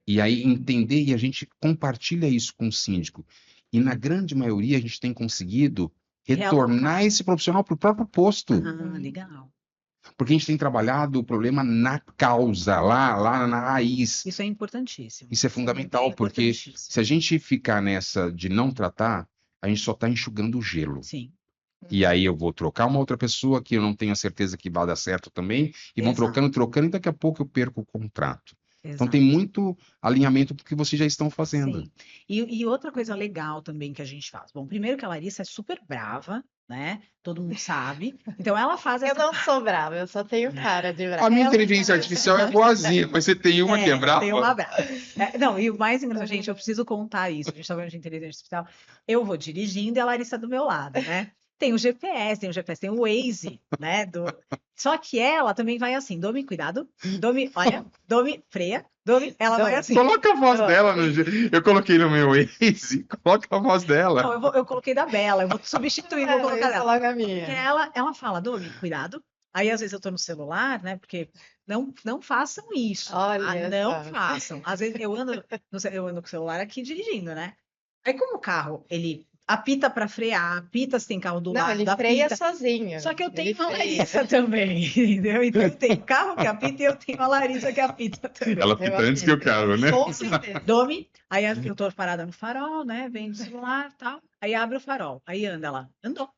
E aí entender, e a gente compartilha isso com o síndico. E na grande maioria a gente tem conseguido retornar Realocar. esse profissional para o próprio posto. Ah, legal. Porque a gente tem trabalhado o problema na causa, lá na raiz. Isso é importantíssimo. Isso é É fundamental, porque importantíssimo. se a gente ficar nessa de não tratar, a gente só está enxugando o gelo. Sim, E aí eu vou trocar uma outra pessoa que eu não tenho a certeza que vai dar certo também, e vão exato, trocando, e daqui a pouco eu perco o contrato. Então tem exato. muito alinhamento com o que vocês já estão fazendo. Sim. E outra coisa legal também que a gente faz. Bom, primeiro que a Larissa é super brava, né? Todo mundo sabe. Então ela faz Eu essa. não sou brava, eu só tenho cara de A brava. minha Ela inteligência artificial é boazinha, mas você tem uma que é Tem uma brava. brava. Não, e o mais engraçado, gente, eu preciso contar isso. A gente está falando de inteligência artificial. Eu vou dirigindo e a Larissa do meu lado, né? Tem o GPS, tem o Waze, né? Só que ela também vai assim, Domi, cuidado. Domi, olha, Domi, freia. Domi, ela vai assim. Coloca a voz Ela- dela eu coloquei no meu Waze, coloca a voz Não, dela. eu coloquei da Bela, eu vou substituir, vou eu colocar ia dela. falar a Porque minha. ela fala, Domi, cuidado. Aí às vezes eu tô no celular, né? Porque não façam isso, tá? Olha Não só. façam. Às vezes eu ando com o celular aqui dirigindo, né? Aí como o carro, ele apita para frear, apita se tem carro do Não, ele lado, freia apita. sozinho. Só que eu Ele tenho a freia. Larissa também, entendeu? Então eu tenho carro que apita e eu tenho a Larissa que apita também. Ela Eu pita antes que o apito. carro, né? Com certeza. Domi, aí eu tô parada no farol, né? Vem do celular e tal. Aí abre o farol, aí anda ela, andou.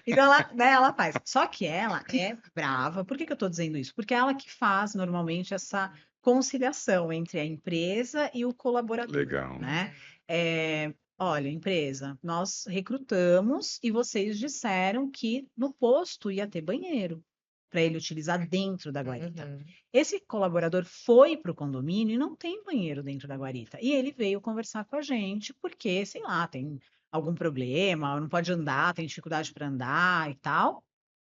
Então ela, né, ela faz. Só que ela é brava. Por que que eu tô dizendo isso? Porque é ela que faz normalmente essa conciliação entre a empresa e o colaborador, Legal. né? Olha, empresa, nós recrutamos e vocês disseram que no posto ia ter banheiro para ele utilizar dentro da guarita. Uhum. Esse colaborador foi para o condomínio e não tem banheiro dentro da guarita. E ele veio conversar com a gente porque, sei lá, tem algum problema, não pode andar, tem dificuldade para andar e tal.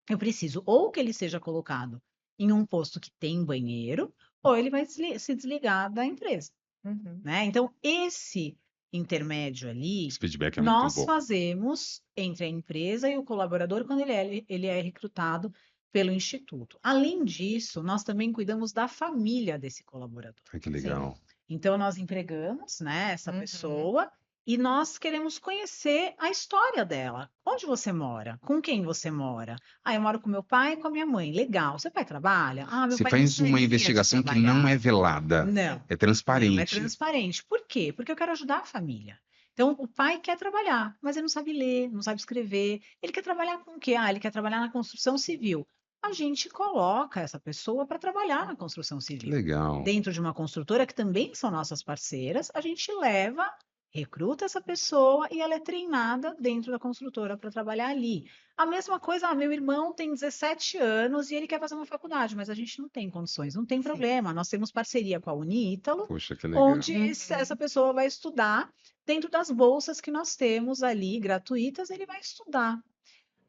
eu preciso ou que ele seja colocado em um posto que tem banheiro, ou ele vai se desligar da empresa, Uhum. né? Então, esse intermédio ali, Esse feedback é muito nós bom. fazemos entre a empresa e o colaborador quando ele é recrutado pelo Instituto. Além disso, nós também cuidamos da família desse colaborador. Ai, que Sim. legal. Então, nós empregamos, né, essa Uhum. pessoa e nós queremos conhecer a história dela. Onde você mora? Com quem você mora? Ah, eu moro com meu pai e com a minha mãe. Legal. Seu pai trabalha? Ah, meu Você pai faz uma gostaria de investigação que não trabalhar. é velada, Não, é não, é transparente. transparente. Por quê? Porque eu quero ajudar a família. Então, o pai quer trabalhar, mas ele não sabe ler, não sabe escrever. Ele quer trabalhar com o quê? Ah, ele quer trabalhar na construção civil. A gente coloca essa pessoa para trabalhar na construção Que civil. legal. Dentro de uma construtora que também são nossas parceiras, a gente leva, recruta essa pessoa e ela é treinada dentro da construtora para trabalhar ali. A mesma coisa, ah, meu irmão tem 17 anos e ele quer fazer uma faculdade, mas a gente não tem condições, não tem Sim. problema. Nós temos parceria com a Unítalo, Poxa, que legal. onde Uhum. essa pessoa vai estudar dentro das bolsas que nós temos ali gratuitas, ele vai estudar.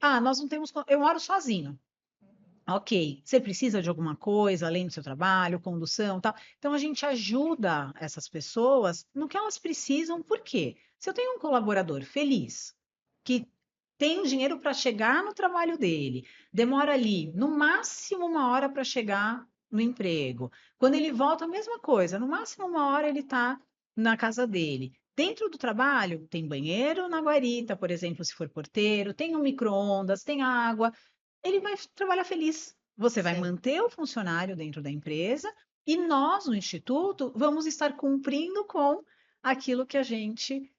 Ah, nós não temos, eu moro sozinho. Ok, você precisa de alguma coisa além do seu trabalho, condução, tal. Então a gente ajuda essas pessoas no que elas precisam, por quê? Se eu tenho um colaborador feliz, que tem dinheiro para chegar no trabalho dele, demora ali no máximo 1 hora para chegar no emprego. Quando ele volta, a mesma coisa, no máximo 1 hora ele está na casa dele. Dentro do trabalho, tem banheiro na guarita, por exemplo, se for porteiro, tem um micro-ondas, tem água, ele vai trabalhar feliz. Você vai Sim. manter o funcionário dentro da empresa e nós, no Instituto, vamos estar cumprindo com aquilo que a gente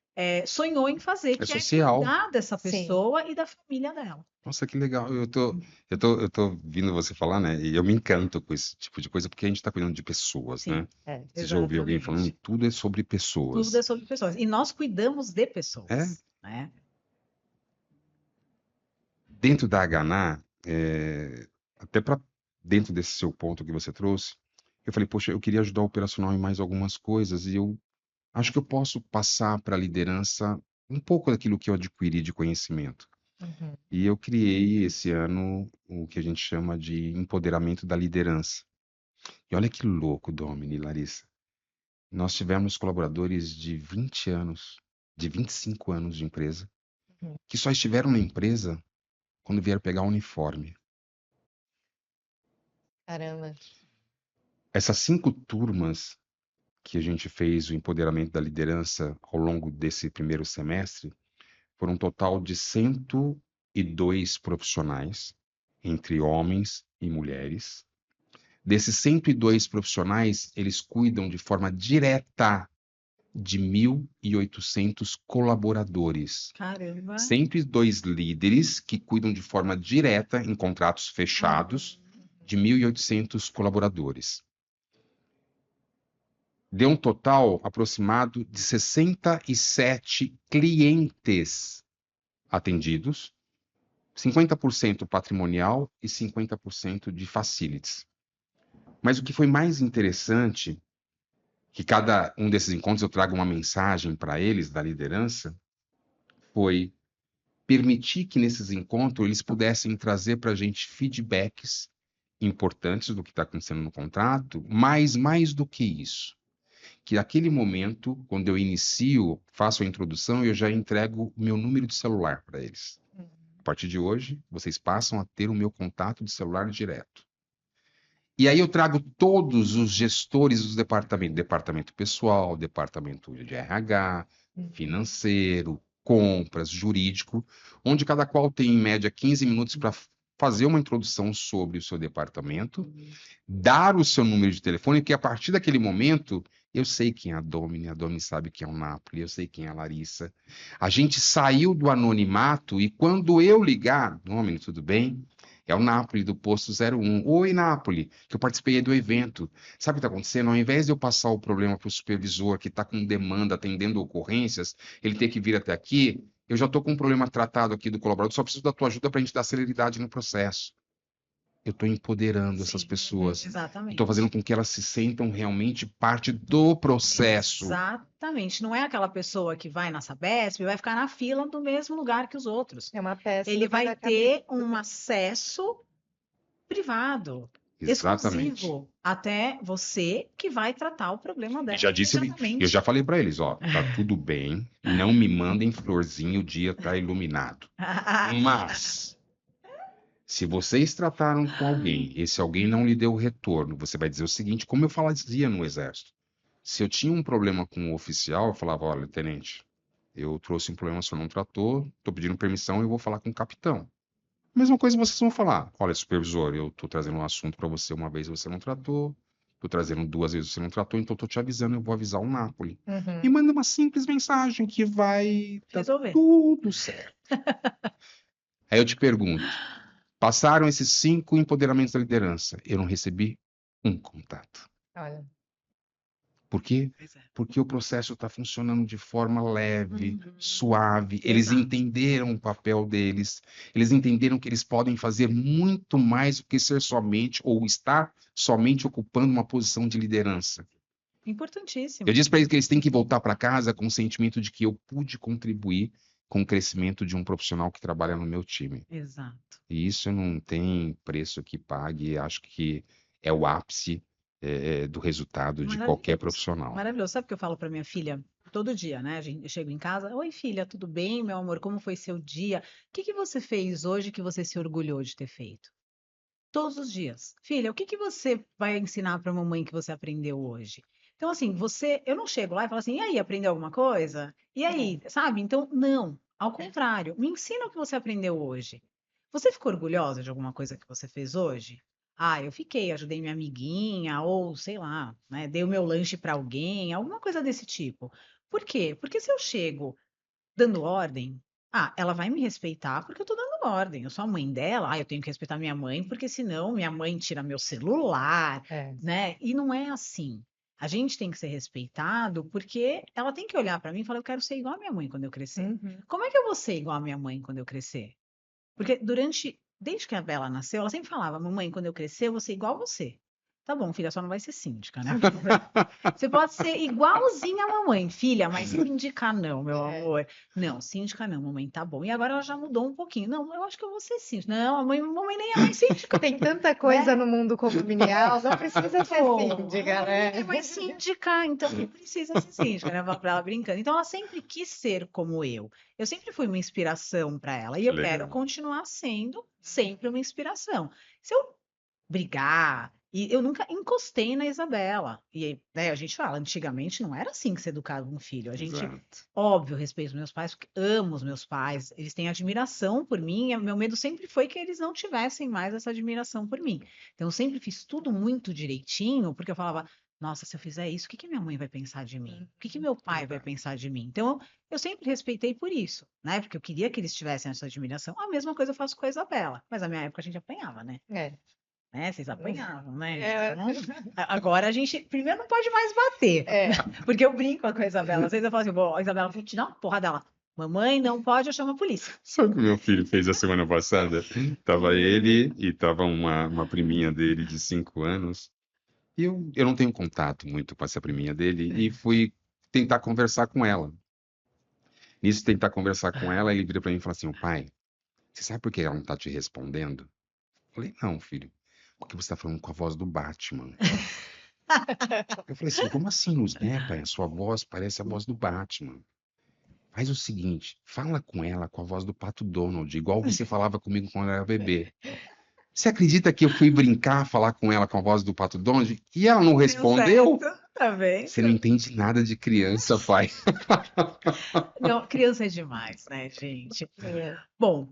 sonhou em fazer, É que é social. cuidar dessa Sim. pessoa e da família dela. Nossa, que legal. Eu tô vindo você falar, né? E eu me encanto com esse tipo de coisa, porque a gente está cuidando de pessoas, né? Sim, Você já ouviu alguém falando, exatamente. tudo é sobre Tudo é pessoas. sobre pessoas. E nós cuidamos de É? pessoas, né? Dentro da Hana, até para dentro desse seu ponto que você trouxe, eu falei, poxa, eu queria ajudar o operacional em mais algumas coisas e eu acho que eu posso passar para a liderança um pouco daquilo que eu adquiri de conhecimento. Uhum. E eu criei esse ano o que a gente chama de empoderamento da liderança. E olha que louco, Domini e Larissa. Nós tivemos colaboradores de 20 anos, de 25 anos de empresa, Uhum. que só estiveram na empresa quando vieram pegar o uniforme. Caramba. Essas 5 turmas que a gente fez o empoderamento da liderança ao longo desse primeiro semestre foram um total de 102 profissionais, entre homens e mulheres. Desses 102 profissionais, eles cuidam de forma direta de 1.800 colaboradores. Caramba. 102 líderes que cuidam de forma direta, em contratos fechados, de 1.800 colaboradores. Deu um total aproximado de 67 clientes atendidos, 50% patrimonial e 50% de facilities. Mas o que foi mais interessante, que cada um desses encontros eu trago uma mensagem para eles da liderança, foi permitir que nesses encontros eles pudessem trazer para a gente feedbacks importantes do que está acontecendo no contrato, mas mais do que isso, que naquele momento, quando eu inicio, faço a introdução, eu já entrego o meu número de celular para eles. A partir de hoje, vocês passam a ter o meu contato de celular direto. E aí eu trago todos os gestores dos departamentos, departamento pessoal, departamento de RH, financeiro, compras, jurídico, onde cada qual tem em média 15 minutos para fazer uma introdução sobre o seu departamento, dar o seu número de telefone, que a partir daquele momento eu sei quem é a Domini sabe quem é o Napoli, eu sei quem é a Larissa. A gente saiu do anonimato e quando eu ligar, Domini, tudo bem? É o Napoli do posto 01. Oi, Napoli, que eu participei do evento. Sabe o que está acontecendo? Ao invés de eu passar o problema para o supervisor que está com demanda, atendendo ocorrências, ele ter que vir até aqui, eu já estou com um problema tratado aqui do colaborador, só preciso da tua ajuda para a gente dar celeridade no processo. eu estou empoderando essas Sim, pessoas. Eu exatamente. estou fazendo com que elas se sentam realmente parte do processo. Exatamente. Não é aquela pessoa que vai na Sabesp e vai ficar na fila do mesmo lugar que os outros. É uma peça Ele do vai quebra-cabeça. ter um acesso privado, Exatamente. exclusivo, até você que vai tratar o problema E dela já disse, eu imediatamente. já falei para eles, ó, tá tudo bem, não me mandem florzinha, o dia tá iluminado. Mas, se vocês trataram com alguém, esse alguém não lhe deu o retorno, você vai dizer o seguinte, como eu fazia no Exército. Se eu tinha um problema com o oficial, eu falava, olha, tenente, eu trouxe um problema, o senhor não tratou, tô pedindo permissão, eu vou falar com o capitão. Mesma coisa vocês vão falar. Olha, supervisor, eu tô trazendo um assunto para você uma vez você não tratou, tô trazendo 2 vezes você não tratou, então tô te avisando, eu vou avisar o Napoli. E Uhum. manda uma simples mensagem que vai dar Resolver. tudo certo. Aí eu te pergunto, passaram esses 5 empoderamentos da liderança, eu não recebi um contato. Olha. Por quê? Pois é. Porque o processo está funcionando de forma leve, Uhum. suave. Eles Exato. entenderam o papel deles. Eles entenderam que eles podem fazer muito mais do que ser somente ou estar somente ocupando uma posição de liderança. Importantíssimo. Eu disse para eles que eles têm que voltar para casa com o sentimento de que eu pude contribuir com o crescimento de um profissional que trabalha no meu time. Exato. E isso não tem preço que pague. Acho que é o ápice do resultado de qualquer Maravilhoso. profissional. Maravilhoso. Sabe o que eu falo para minha filha todo dia, né? Eu chego em casa, oi filha, tudo bem, meu amor? Como foi seu dia? O que que você fez hoje que você se orgulhou de ter feito? Todos os dias. Filha, o que que você vai ensinar para a mamãe que você aprendeu hoje? Então, assim, eu não chego lá e falo assim, e aí, aprendeu alguma coisa? E aí, sabe? Então, não. Ao contrário, me ensina o que você aprendeu hoje. Você ficou orgulhosa de alguma coisa que você fez hoje? Ah, eu fiquei, ajudei minha amiguinha, ou sei lá, né, dei o meu lanche para alguém, alguma coisa desse tipo. Por quê? Porque se eu chego dando ordem, ela vai me respeitar porque eu tô dando ordem. Eu sou a mãe dela, eu tenho que respeitar minha mãe, porque senão minha mãe tira meu celular, É. né? E não é assim. A gente tem que ser respeitado porque ela tem que olhar para mim e falar: eu quero ser igual a minha mãe quando eu crescer. Uhum. Como é que eu vou ser igual a minha mãe quando eu crescer? Porque desde que a Bela nasceu, ela sempre falava: mamãe, quando eu crescer, eu vou ser igual a você. Tá bom, filha, só não vai ser síndica, né? Você pode ser igualzinha a mamãe, filha, mas síndica não, meu amor. Não, síndica não, mamãe, tá bom. E agora ela já mudou um pouquinho. Não, eu acho que eu vou ser síndica. Não, mamãe nem é mais síndica. Tem tanta coisa no mundo condominial, não precisa ser Pô, síndica, mamãe nem é né? mais síndica, então não precisa ser síndica, né? Eu falo pra ela brincando. Então ela sempre quis ser como eu. Eu sempre fui uma inspiração para ela. E eu quero Legal. continuar sendo sempre uma inspiração. Se eu brigar. E eu nunca encostei na Isabela. E né, a gente fala, antigamente não era assim que se educava um filho. A gente, Exato. óbvio, respeito os meus pais, porque amo os meus pais, eles têm admiração por mim, e meu medo sempre foi que eles não tivessem mais essa admiração por mim. Então eu sempre fiz tudo muito direitinho, porque eu falava, nossa, se eu fizer isso, o que que minha mãe vai pensar de mim? O que que meu pai vai Verdade. pensar de mim? Então eu sempre respeitei por isso, né? Porque eu queria que eles tivessem essa admiração. A mesma coisa eu faço com a Isabela, mas na minha época a gente apanhava, né? É. Né? Vocês apanhavam, né? É. Então, agora a gente, primeiro, não pode mais bater, É. porque eu brinco com a Isabela. Às vezes eu falo assim, bom, a Isabela, vou te dar uma porra dela. Mamãe, não pode, eu chamo a polícia. Sabe o que meu filho fez a semana passada? Tava ele e tava uma priminha dele de 5 anos. E eu não tenho contato muito com essa priminha dele e fui tentar conversar com ela. Nisso, tentar conversar com ela, ele vira pra mim e fala assim: pai, você sabe por que ela não tá te respondendo? Eu falei: não, filho, porque você tá falando com a voz do Batman. Eu falei assim: como assim, Luz? É, pai, a sua voz parece a voz do Batman. Faz o seguinte, fala com ela com a voz do Pato Donald, igual você falava comigo quando eu era bebê. Você acredita que eu fui brincar, falar com ela com a voz do Pato Donald e ela não Deu respondeu? certo, tá vendo? Você não entende nada de criança, pai. Não, criança é demais, né, gente? É. Bom,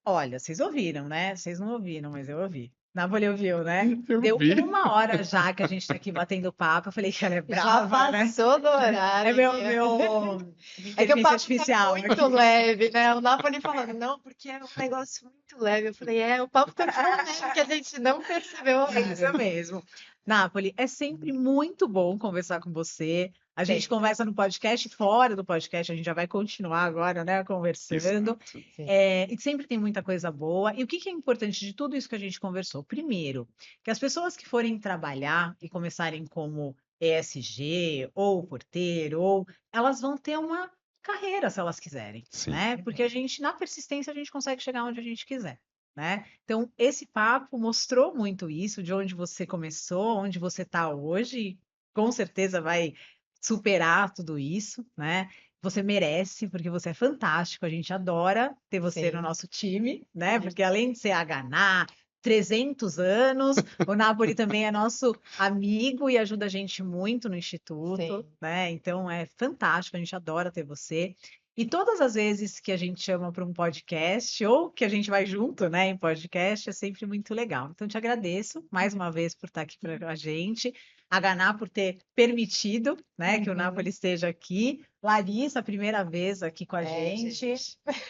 olha, vocês ouviram, né? Vocês não ouviram, mas eu ouvi. Napoli ouviu, né? Eu Deu vi. 1 hora já que a gente tá aqui batendo papo. Eu falei que ela é Já brava, né? passou do horário. É meu É que o inteligência papo artificial. tá muito leve, né? O Napoli falando, não, porque é um negócio muito leve. Eu falei, o papo tá tão leve que a gente não percebeu a Isso mesmo. Napoli, é sempre muito bom conversar com você. A gente conversa no podcast, fora do podcast, a gente já vai continuar agora, né, conversando. Exato. E sempre tem muita coisa boa. E o que é importante de tudo isso que a gente conversou? Primeiro, que as pessoas que forem trabalhar e começarem como ESG, ou porteiro, elas vão ter uma carreira, se elas quiserem, Sim. né? Porque a gente, na persistência, a gente consegue chegar onde a gente quiser. Né? Então, esse papo mostrou muito isso, de onde você começou, onde você está hoje, com certeza vai superar tudo isso, né? Você merece, porque você é fantástico, a gente adora ter você no Sim. nosso time, né? Porque além de ser a Ganá, 300 anos, o Napoli também é nosso amigo e ajuda a gente muito no Instituto, Sim. né? Então é fantástico, a gente adora ter você. E todas as vezes que a gente chama para um podcast ou que a gente vai junto, né, em podcast, é sempre muito legal. Então, te agradeço mais uma vez por estar aqui com a gente, a Ganá por ter permitido, né, que o Napoli esteja aqui, Larissa, a primeira vez aqui com a gente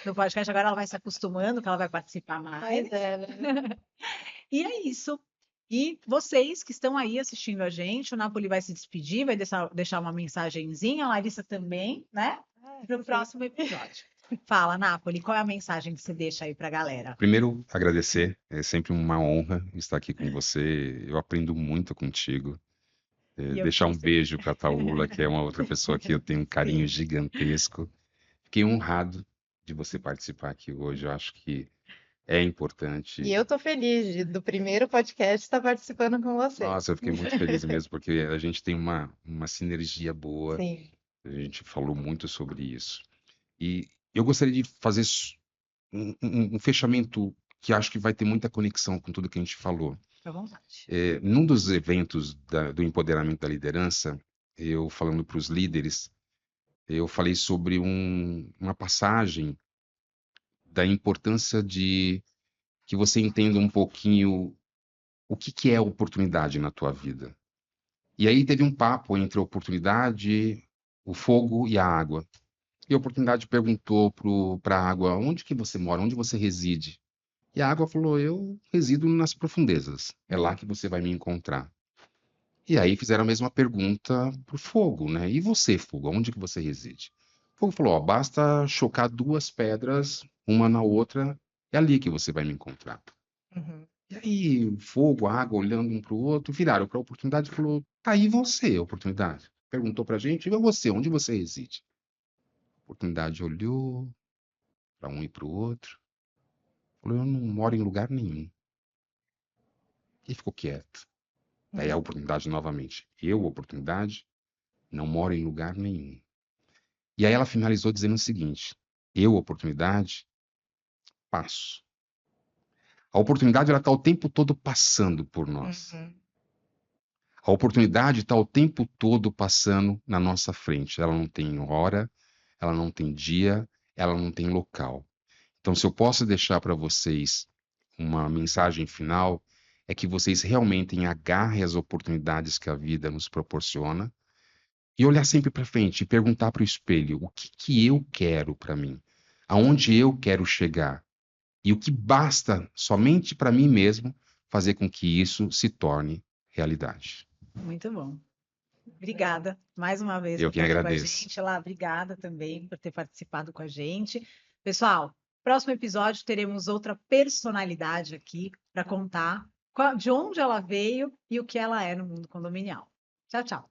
no podcast, agora ela vai se acostumando, que ela vai participar mais. Pois é, né? E é isso. E vocês que estão aí assistindo a gente, o Napoli vai se despedir, vai deixar uma mensagenzinha, a Larissa também, né? Para o próximo episódio. Fala, Napoli, qual é a mensagem que você deixa aí para a galera? Primeiro, agradecer. É sempre uma honra estar aqui com você. Eu aprendo muito contigo. E eu Deixar um que beijo para a Taula, que é uma outra pessoa que eu tenho um carinho gigantesco. Fiquei honrado de você participar aqui hoje. Eu acho que é importante. E eu tô feliz do primeiro podcast estar participando com você. Nossa, eu fiquei muito feliz mesmo, porque a gente tem uma sinergia boa. Sim. A gente falou muito sobre isso. E eu gostaria de fazer um fechamento que acho que vai ter muita conexão com tudo que a gente falou. Fica à vontade. Num dos eventos do empoderamento da liderança, eu falando para os líderes, eu falei sobre uma passagem da importância de que você entenda um pouquinho o que é oportunidade na tua vida. E aí teve um papo entre a oportunidade, o fogo e a água. E a oportunidade perguntou para a água, onde que você mora, onde você reside? E a água falou, eu resido nas profundezas, é lá que você vai me encontrar. E aí fizeram a mesma pergunta pro fogo, né? E você, fogo, onde que você reside? O fogo falou, ó, basta chocar duas pedras, uma na outra, é ali que você vai me encontrar. Uhum. E aí, o fogo, a água, olhando um pro outro, viraram para a oportunidade e falou, tá aí você, oportunidade. Perguntou pra gente, e você, onde você reside? A oportunidade olhou para um e pro outro, falou, eu não moro em lugar nenhum. E ficou quieto. Daí a oportunidade novamente. Eu, oportunidade, não moro em lugar nenhum. E aí ela finalizou dizendo o seguinte: eu, oportunidade, passo. A oportunidade ela está o tempo todo passando por nós. Uhum. A oportunidade está o tempo todo passando na nossa frente. Ela não tem hora, ela não tem dia, ela não tem local. Então, se eu posso deixar para vocês uma mensagem final, é que vocês realmente agarrem as oportunidades que a vida nos proporciona e olhar sempre para frente e perguntar para o espelho o que eu quero para mim, aonde eu quero chegar e o que basta somente para mim mesmo fazer com que isso se torne realidade. Muito bom. Obrigada mais uma vez Eu por que estar aqui com a agradeço. gente. Lá, obrigada também por ter participado com a gente. Pessoal, próximo episódio teremos outra personalidade aqui para contar de onde ela veio e o que ela é no mundo condominial. Tchau, tchau.